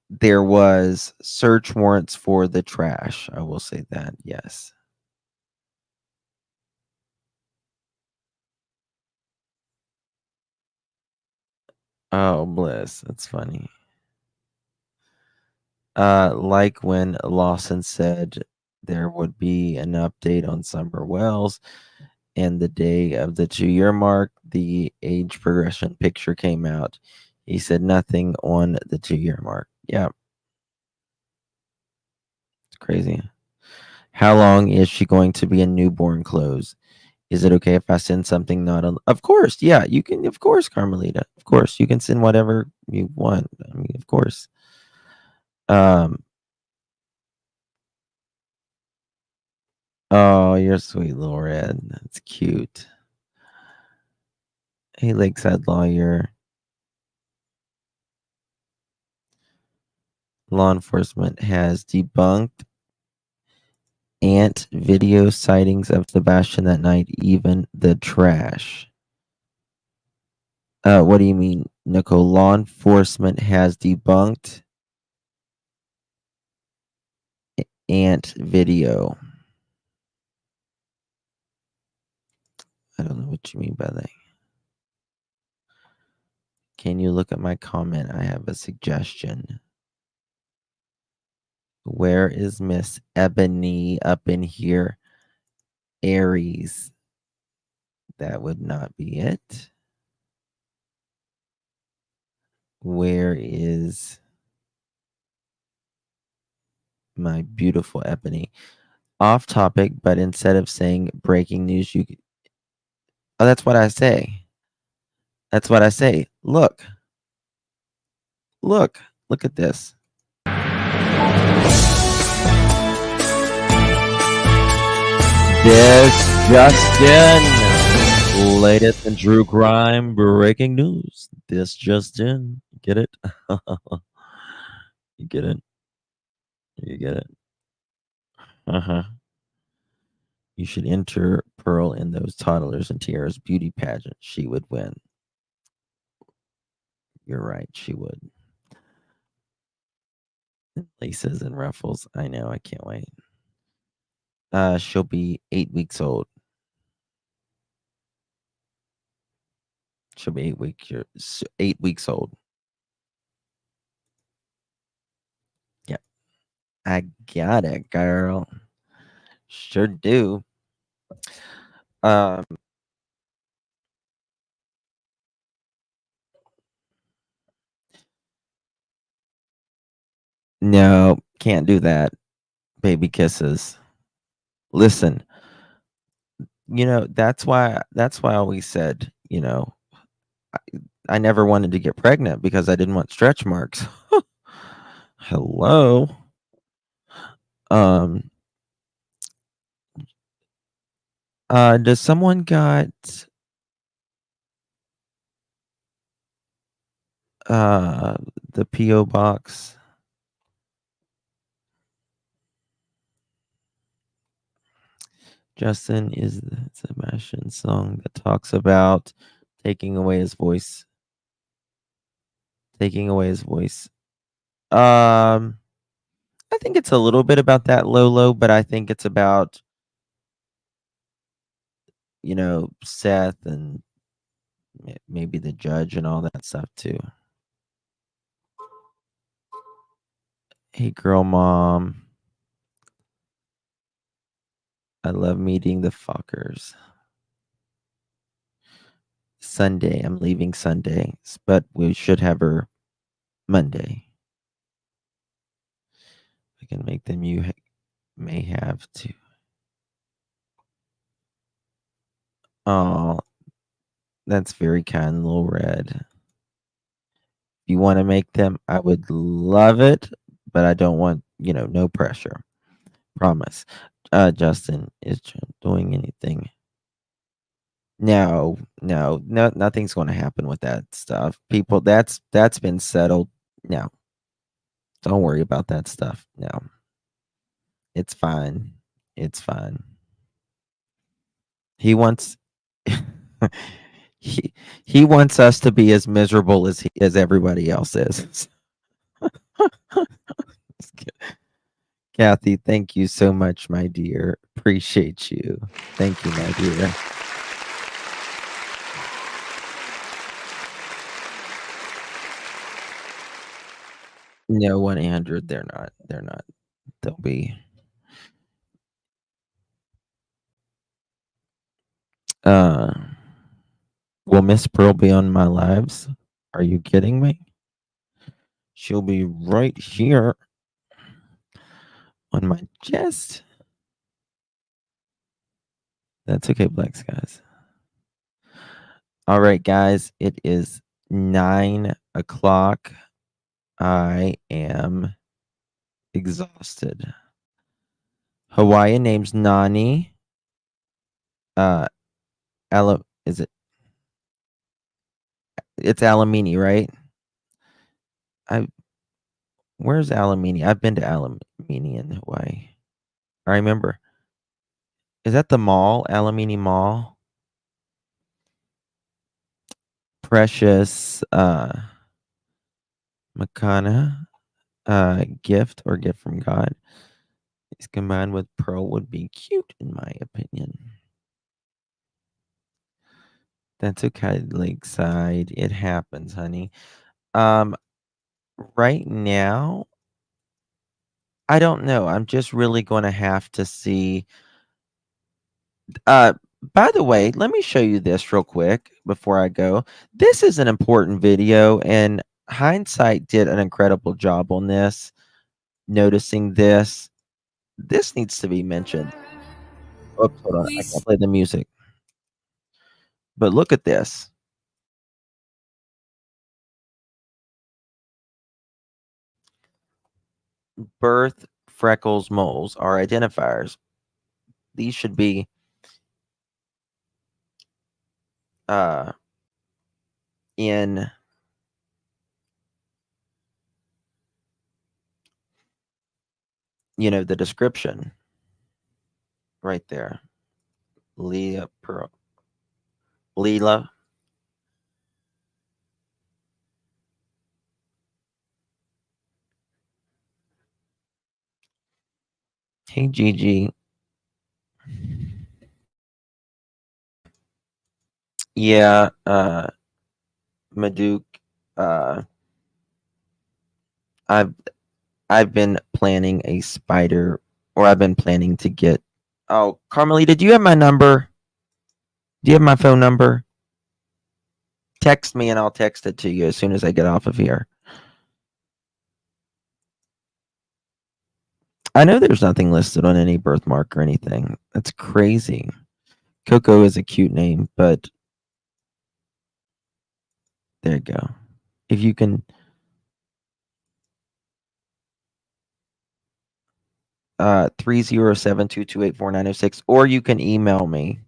Speaker 1: There was search warrants for the trash. I will say that. Yes. Oh, bliss. That's funny. Like when Lawson said there would be an update on Summer Wells, and the day of the 2-year mark, the age progression picture came out. He said nothing on the 2-year mark. Yeah. It's crazy. How long is she going to be in newborn clothes? Is it okay if I send something not on? Of course. Yeah, you can. Of course, Carmelita. Of course, you can send whatever you want. I mean, of course. Oh, you're sweet, little red. That's cute. Hey, Lakeside Lawyer. Law enforcement has debunked ant video sightings of Sebastian that night, even the trash. What do you mean, Nicole? Law enforcement has debunked ant video. I don't know what you mean by that. Can you look at my comment? I have a suggestion. Where is Miss Ebony up in here? Aries. That would not be it. Where is my beautiful Ebony? Off topic, but instead of saying breaking news, you. Oh, that's what I say. That's what I say. Look. Look at this. This just in. Latest in true crime breaking news. This just in. Get it? You get it? You get it? Uh-huh. You should enter Pearl in those toddlers and Tiara's beauty pageant. She would win. You're right, she would. Laces and ruffles. I know, I can't wait. She'll be 8 weeks old. She'll be 8 weeks old. Yeah. I got it, girl. Sure do. No, can't do that. Baby kisses. Listen, that's why I always said, I never wanted to get pregnant because I didn't want stretch marks. Hello. Does someone got the PO box? Justin is the Sebastian song that talks about taking away his voice. Taking away his voice. I think it's a little bit about that, Lolo, but I think it's about Seth and maybe the judge and all that stuff too. Hey, girl, mom. I love meeting the fuckers. Sunday. I'm leaving Sunday, but we should have her Monday. I can make them. You may have to. Oh, that's very kind, Little Red. If you want to make them, I would love it, but I don't want, no pressure. Promise. Justin is doing anything. No, nothing's going to happen with that stuff. People, that's been settled. No, don't worry about that stuff. No, it's fine. It's fine. He wants he wants us to be as miserable as everybody else is. Kathy, thank you so much, my dear. Appreciate you. Thank you, my dear. No, 1-800. They're not. They'll be. Will Miss Pearl be on my lives? Are you kidding me? She'll be right here on my chest. That's okay, Black Skies. All right, guys. It is 9 o'clock. I am exhausted. Hawaiian name's Nani. Ella, is it? It's Alamini, right? Where's Alamini? I've been to Alamini in Hawaii. I remember. Is that the mall? Alamini Mall? Precious Makana gift or gift from God is combined with pearl would be cute in my opinion. That's okay, Lakeside. It happens, honey. Right now, I don't know. I'm just really going to have to see. By the way, let me show you this real quick before I go. This is an important video, and Hindsight did an incredible job on this. Noticing this. This needs to be mentioned. Oops, hold on. I can't play the music. But look at this. Birth, freckles, moles are identifiers. These should be in the description right there. Leela. Hey, Gigi. Yeah, Maduke. I've been planning a spider, or I've been planning to get. Oh, Carmelita, do you have my number? Do you have my phone number? Text me and I'll text it to you as soon as I get off of here. I know there's nothing listed on any birthmark or anything. That's crazy. Coco is a cute name, but there you go. If you can 307-228-4906, or you can email me.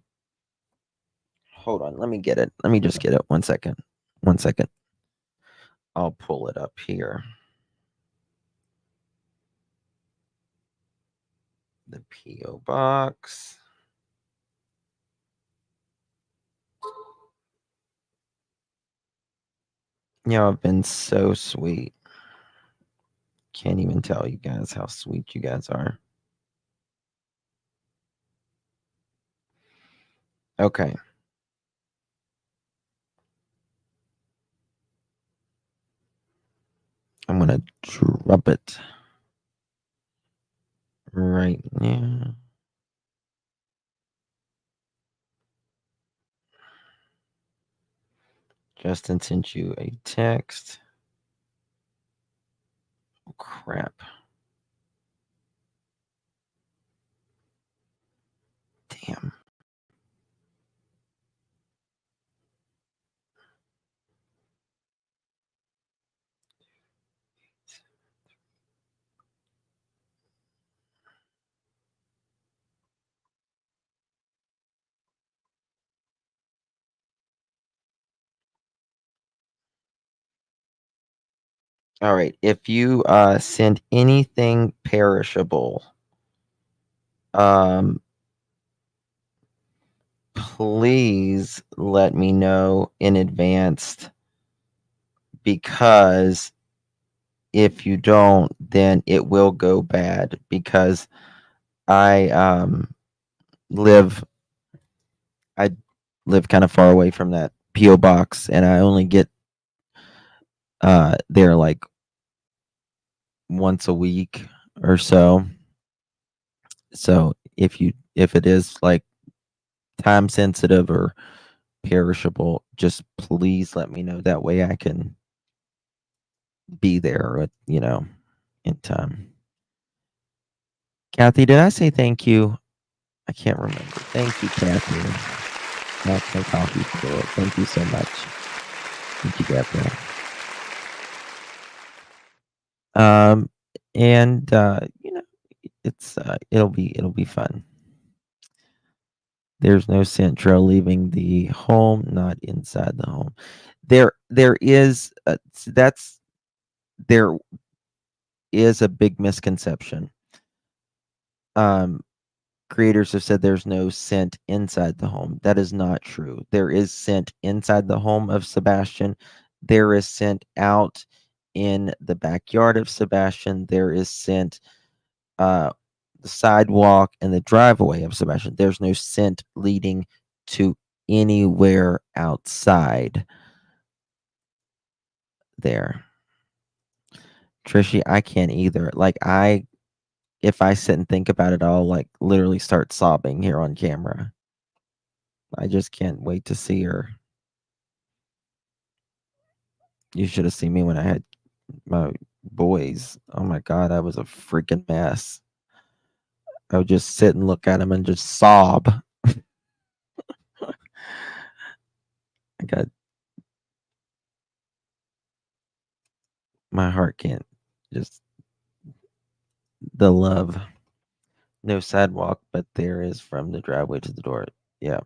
Speaker 1: Hold on, let me get it. Let me just get it. 1 second. 1 second. I'll pull it up here. The P.O. Box. I've been so sweet. Can't even tell you guys how sweet you guys are. Okay. I'm going to drop it right now. Justin sent you a text. Oh, crap. Damn. All right. If you send anything perishable, please let me know in advance, because if you don't, then it will go bad, because I live kind of far away from that P.O. box, and I only get there like once a week or so. So if it is like time sensitive or perishable, just please let me know. That way I can be there in time. Kathy, did I say thank you? I can't remember. Thank you, Kathy. National Coffee Store. Thank you so much. Thank you, Gabrielle. And it's it'll be fun. There's no Centro leaving the home, not inside the home. there is there is a big misconception. Creators have said there's no scent inside the home. That is not true. There is scent inside the home of Sebastian. There is scent out in the backyard of Sebastian. There is scent the sidewalk and the driveway of Sebastian. There's no scent leading to anywhere outside there. Trishy, I can't either. Like, if I sit and think about it, I'll like literally start sobbing here on camera. I just can't wait to see her. You should have seen me when I had my boys. Oh my God, I was a freaking mess. I would just sit and look at them and just sob. I got my heart can't just the love. No sidewalk, but there is from the driveway to the door. Yeah.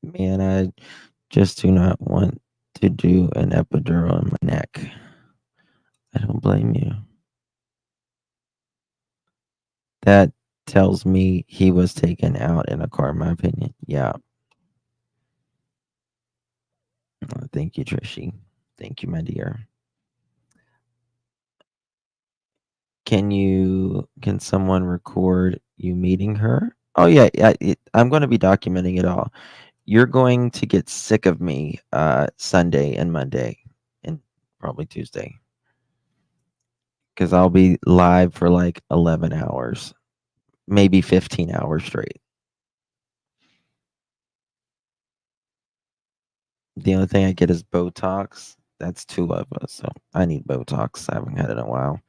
Speaker 1: Man, I just do not want to do an epidural on my neck. I don't blame you. That tells me he was taken out in a car, in my opinion. Yeah. Thank you, Trishy. Thank you, my dear. Can someone record you meeting her? Oh yeah, I'm going to be documenting it all. You're going to get sick of me Sunday and Monday and probably Tuesday. Because I'll be live for like 11 hours, maybe 15 hours straight. The only thing I get is Botox. That's 2 of us, so I need Botox. I haven't had it in a while.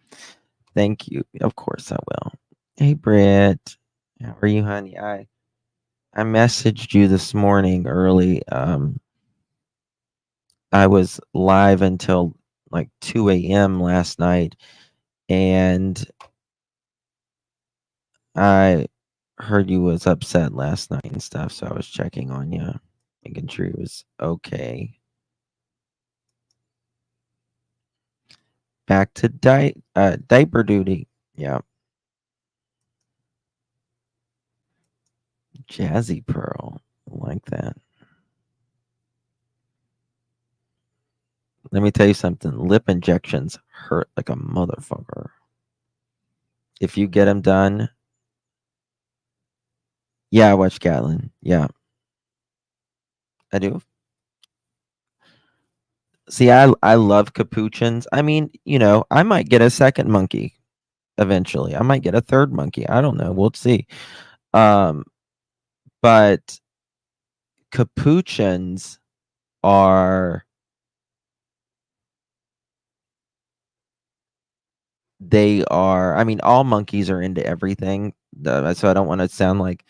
Speaker 1: Thank you. Of course I will. Hey, Britt. How are you, honey? I messaged you this morning early. I was live until like 2 a.m. last night, and I heard you was upset last night and stuff, so I was checking on you, making sure you was okay. Back to diaper duty. Yeah. Jazzy Pearl. I like that. Let me tell you something. Lip injections hurt like a motherfucker. If you get them done. Yeah, I watch Gatlin. Yeah. I do. See, I love capuchins. I mean, I might get a second monkey eventually. I might get a third monkey. I don't know. We'll see. But capuchins are I mean, all monkeys are into everything. So I don't want to sound like,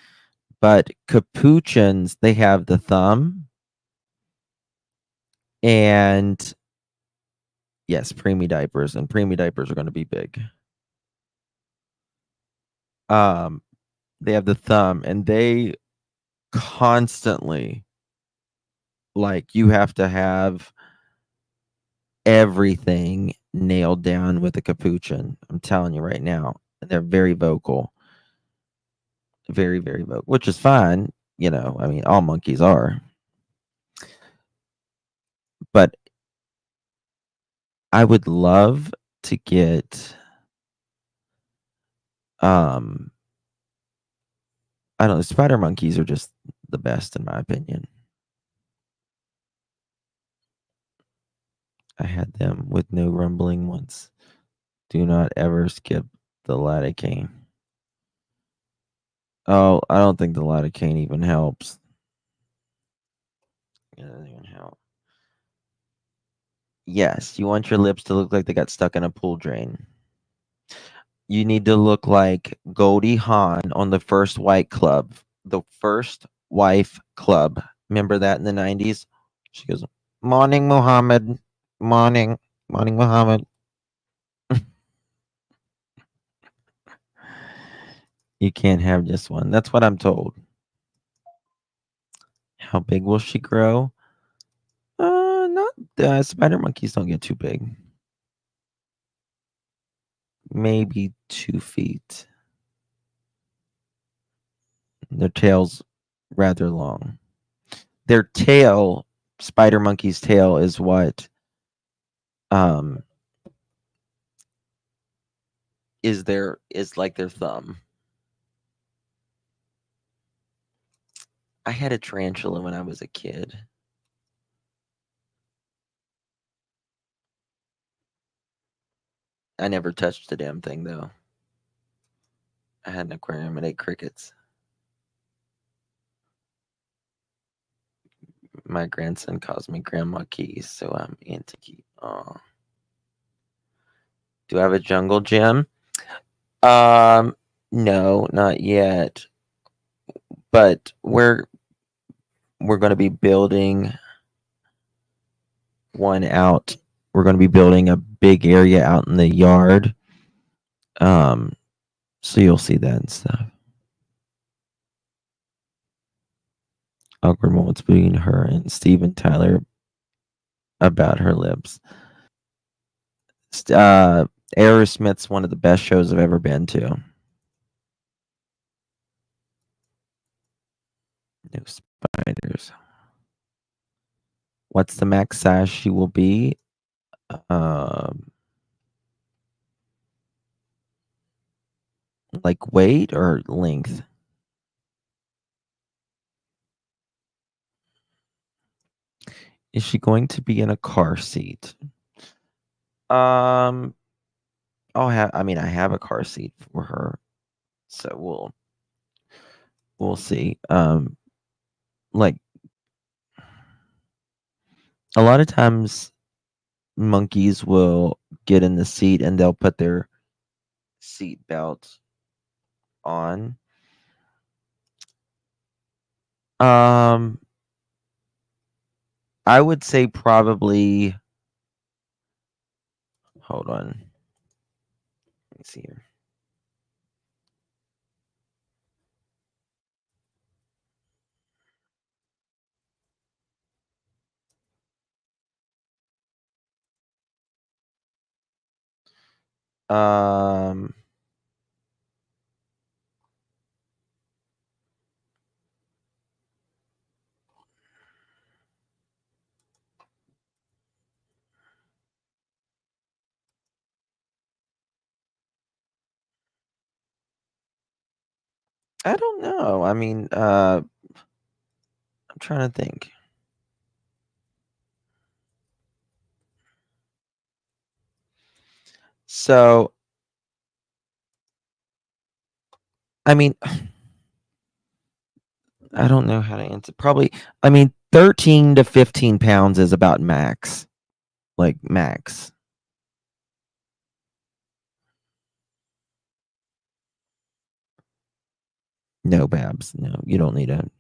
Speaker 1: but capuchins, they have the thumb. And yes, preemie diapers, and preemie diapers are going to be big. They have the thumb, and they constantly, like, you have to have everything nailed down with a capuchin. I'm telling you right now. They're very vocal. Very, very vocal, which is fine. I mean, all monkeys are. But I would love to get I don't know, spider monkeys are just the best in my opinion. I had them with no rumbling once. Do not ever skip the lidocaine. Oh, I don't think the lidocaine even helps. It doesn't even help. Yes, you want your lips to look like they got stuck in a pool drain. You need to look like Goldie Hawn on the First Wife Club. The First Wife Club. Remember that in the 90s? She goes, "Morning, Muhammad. Morning. Morning, Muhammad." You can't have just one. That's what I'm told. How big will she grow? Not spider monkeys don't get too big. Maybe 2 feet. Their tail's rather long. Their tail, spider monkey's tail, is what is like their thumb. I had a tarantula when I was a kid. I never touched the damn thing though. I had an aquarium and ate crickets. My grandson calls me Grandma Keys, so I'm into Key. Oh. Do I have a jungle gym? No, not yet. But we're going to be building one out. We're going to be building a big area out in the yard. So you'll see that and stuff. Awkward moments between her and Steven Tyler about her lips. Aerosmith's one of the best shows I've ever been to. No spiders. What's the max size she will be? Like weight or length? Is she going to be in a car seat? I have a car seat for her, so we'll see. Like a lot of times monkeys will get in the seat and they'll put their seat belt on. I would say probably, hold on. Let me see here. I don't know. I mean, I'm trying to think. So, I mean, I don't know how to answer. Probably, 13 to 15 pounds is about max. Like, max. No, Babs. No, you don't need it.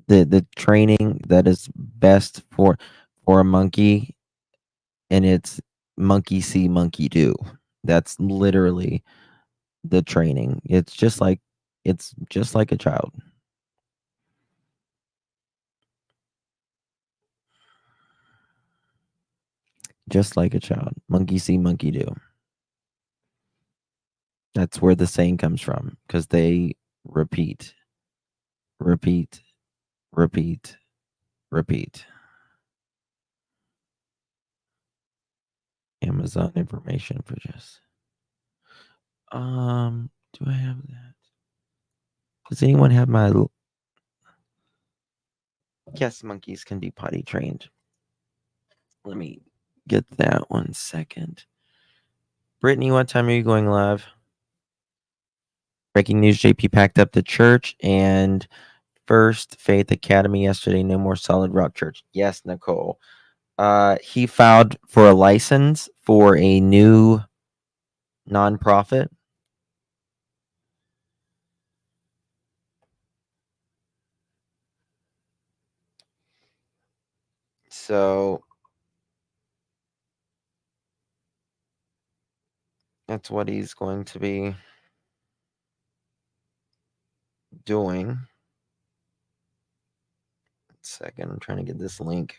Speaker 1: The training that is best for a monkey, and it's monkey see, monkey do. That's literally the training. It's just like a child. Just like a child. Monkey see, monkey do. That's where the saying comes from, because they repeat, repeat, repeat, repeat. Amazon information for just. Do I have that? Does anyone have my? Yes, monkeys can be potty trained. Let me get that 1 second. Brittany, what time are you going live? Breaking news: JP packed up the church and First Faith Academy yesterday. No more Solid Rock Church. Yes, Nicole. He filed for a license for a new nonprofit. So that's what he's going to be doing. second. I'm trying to get this link.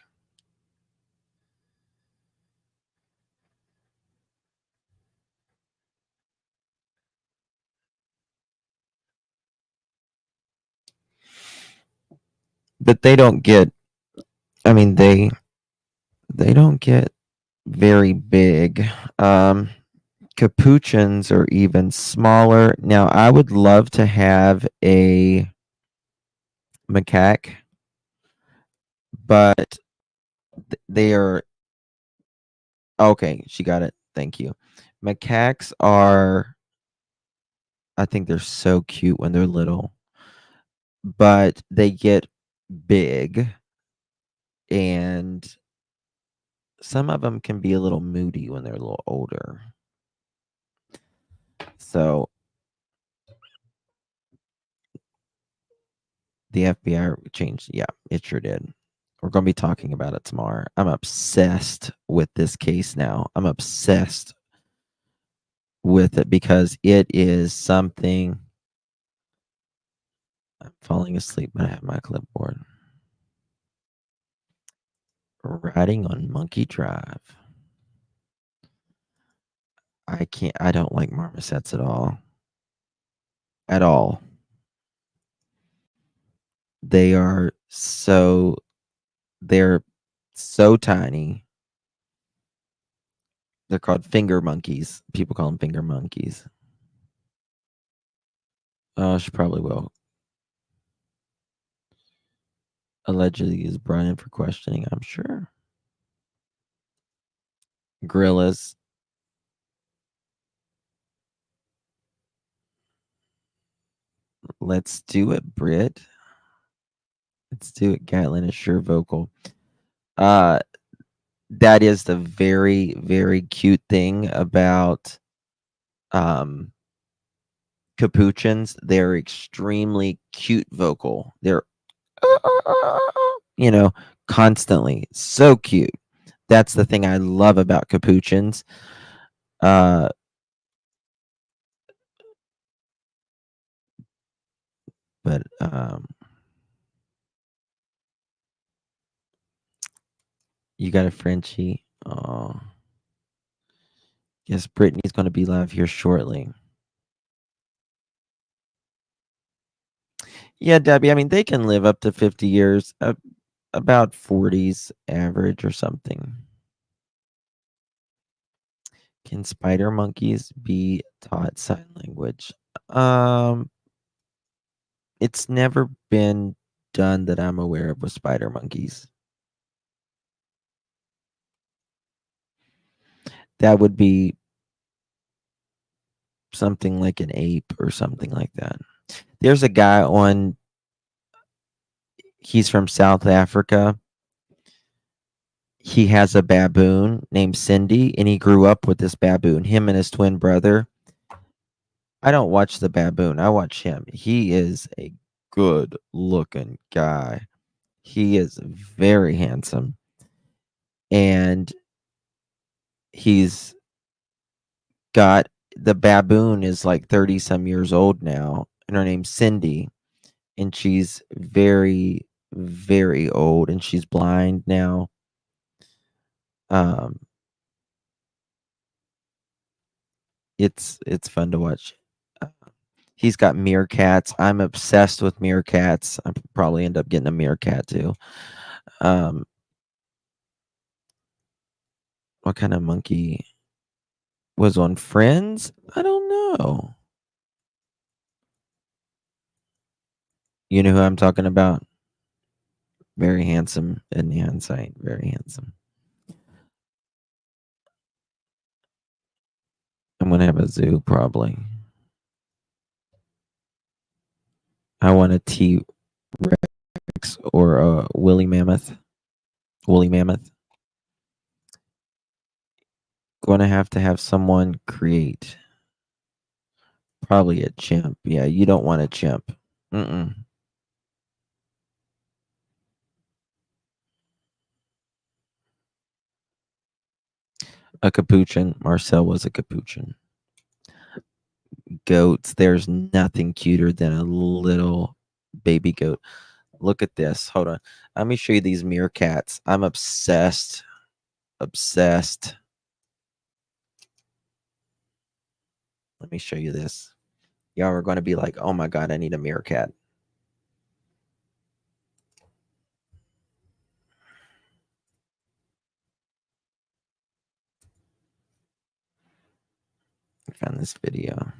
Speaker 1: But they don't get, I mean, they don't get very big. Capuchins are even smaller. Now, I would love to have a macaque, but they are okay. She got it. Thank you. Macaques are, I think they're so cute when they're little, but they get big, and some of them can be a little moody when they're a little older. So the FBI changed. Yeah, it sure did. We're going to be talking about it tomorrow. I'm obsessed with this case now. I'm obsessed with it because it is something. I'm falling asleep, but I have my clipboard. Riding on Monkey Drive. I don't like marmosets at all. At all. They're so tiny. They're called finger monkeys. People call them finger monkeys. Oh, she probably will. Allegedly is brought in for questioning, I'm sure. Gorillas. Let's do it, Britt. Let's do it. Gatlin is sure vocal. That is the very, very cute thing about capuchins. They're extremely cute vocal. They're constantly so cute. That's the thing I love about capuchins. But you got a Frenchie. Oh, yes, Brittany's going to be live here shortly. Yeah, Debbie, I mean, they can live up to 50 years, about 40s average or something. Can spider monkeys be taught sign language? It's never been done that I'm aware of with spider monkeys. That would be something like an ape or something like that. There's a guy he's from South Africa. He has a baboon named Cindy, and he grew up with this baboon, him and his twin brother. I don't watch the baboon. I watch him. He is a good looking guy. He is very handsome. And he's got, the baboon is like 30 some years old now, and her name's Cindy. And she's very, very old, and she's blind now. It's fun to watch. He's got meerkats. I'm obsessed with meerkats. I'll probably end up getting a meerkat too. What kind of monkey was on Friends? I don't know. You know who I'm talking about? Very handsome in hindsight. Very handsome. I'm going to have a zoo probably. I want a T-Rex or a woolly mammoth. Woolly mammoth. Going to have someone create. Probably a chimp. Yeah, you don't want a chimp. Mm-mm. A capuchin. Marcel was a capuchin. Goats. There's nothing cuter than a little baby goat. Look at this. Hold on. Let me show you these meerkats. I'm obsessed. Obsessed. Let me show you this. Y'all are going to be like, oh my God, I need a meerkat. I found this video.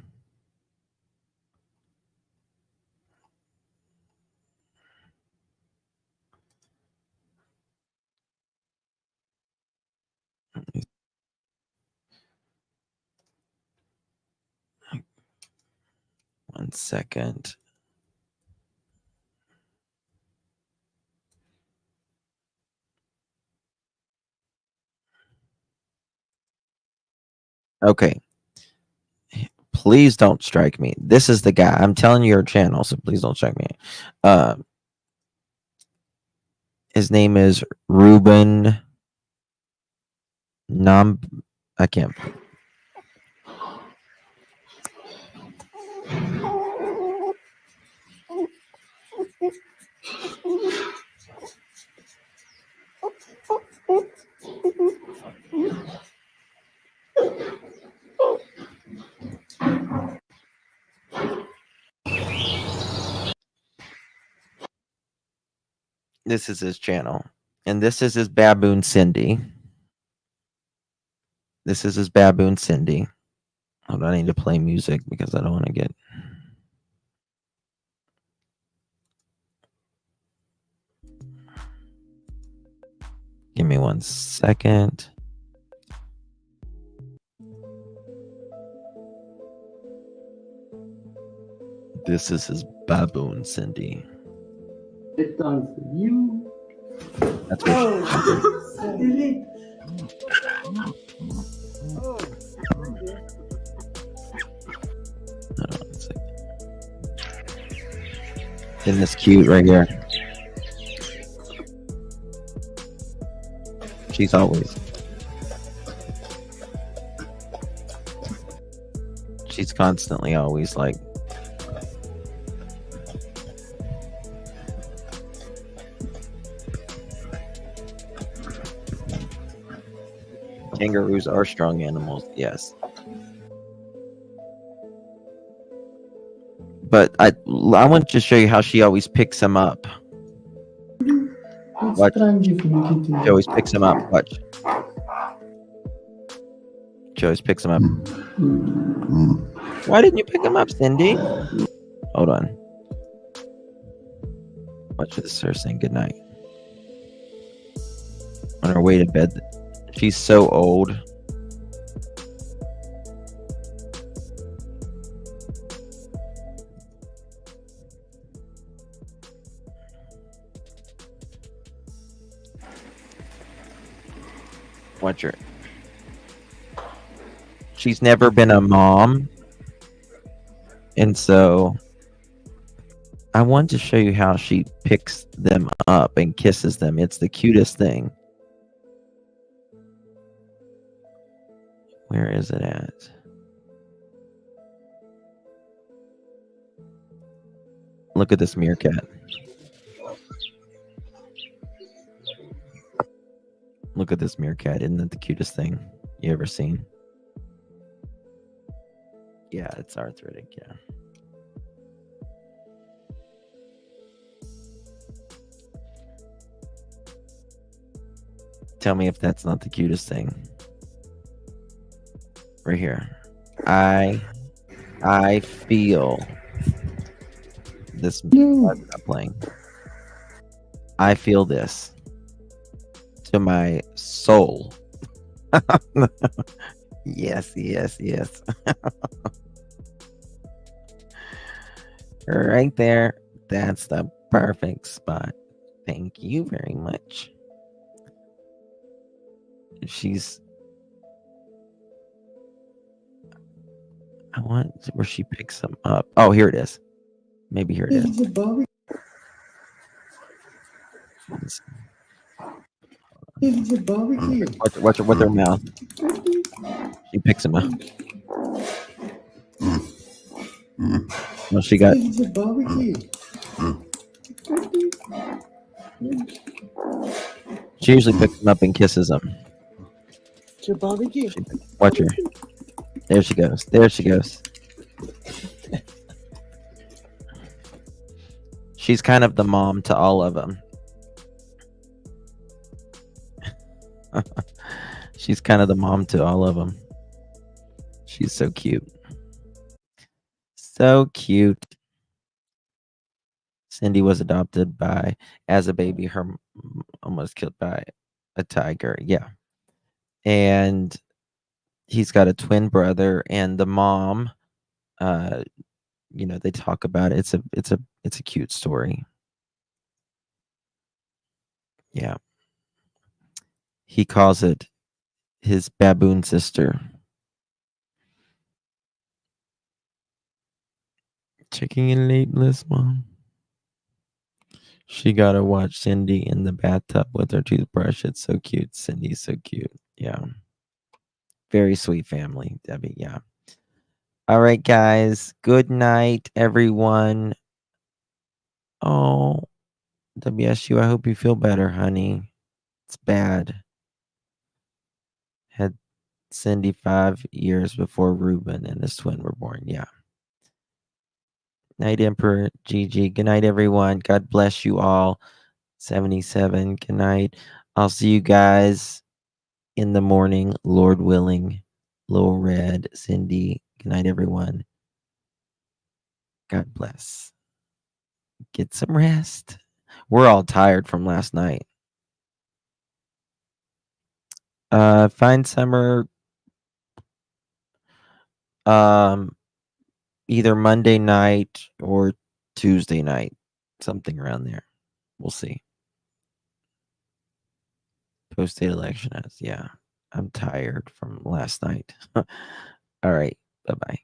Speaker 1: One second. Okay. Please don't strike me. This is the guy. I'm telling you your channel, so please don't strike me. His name is Ruben I can't. This is his channel. And this is his baboon Cindy. This is his baboon Cindy. Hold on, I need to play music because I don't want to get. Give me 1 second. This is his baboon Cindy.
Speaker 15: It's done for you.
Speaker 1: That's what
Speaker 15: Cindy.
Speaker 1: Hold on 1 second. Isn't this cute right here? She's constantly always like. Kangaroos are strong animals, yes. But I want to show you how she always picks them up. Watch. She always picks them up. Watch. She always picks them up. Why didn't you pick them up, Cindy? Hold on. Watch this, her saying goodnight. On her way to bed. She's so old. Watch her. She's never been a mom. And so I want to show you how she picks them up and kisses them. It's the cutest thing. Where is it at? Look at this meerkat. Look at this meerkat. Isn't that the cutest thing you ever seen? Yeah, it's arthritic, yeah. Tell me if that's not the cutest thing. Right here. I feel this. I'm not playing. I feel this to my soul. Yes. Right there. That's the perfect spot. Thank you very much. I want where she picks them up. Oh, here it is. Maybe here it is. Watch her with her mouth. She picks them up. Well, she got. She usually picks him up and kisses him. Watch her. There she goes. There she goes. She's kind of the mom to all of them. She's kind of the mom to all of them. She's so cute. So cute. Cindy was adopted as a baby. Her mom was killed by a tiger. Yeah. And he's got a twin brother, and the mom, they talk about it. It's a cute story. Yeah. He calls it his baboon sister. Checking in late, Bliss Mom. She got to watch Cindy in the bathtub with her toothbrush. It's so cute. Cindy's so cute. Yeah. Very sweet family, Debbie. Yeah. All right, guys. Good night, everyone. Oh, WSU, I hope you feel better, honey. It's bad. Had Cindy 5 years before Ruben and his twin were born. Yeah. Night, Emperor Gigi. Good night, everyone. God bless you all. 77. Good night. I'll see you guys in the morning, Lord willing. Lil Red, Cindy. Good night, everyone. God bless. Get some rest. We're all tired from last night. Find Summer either Monday night or Tuesday night. Something around there. We'll see. Post-state election ads. Yeah. I'm tired from last night. All right. Bye-bye.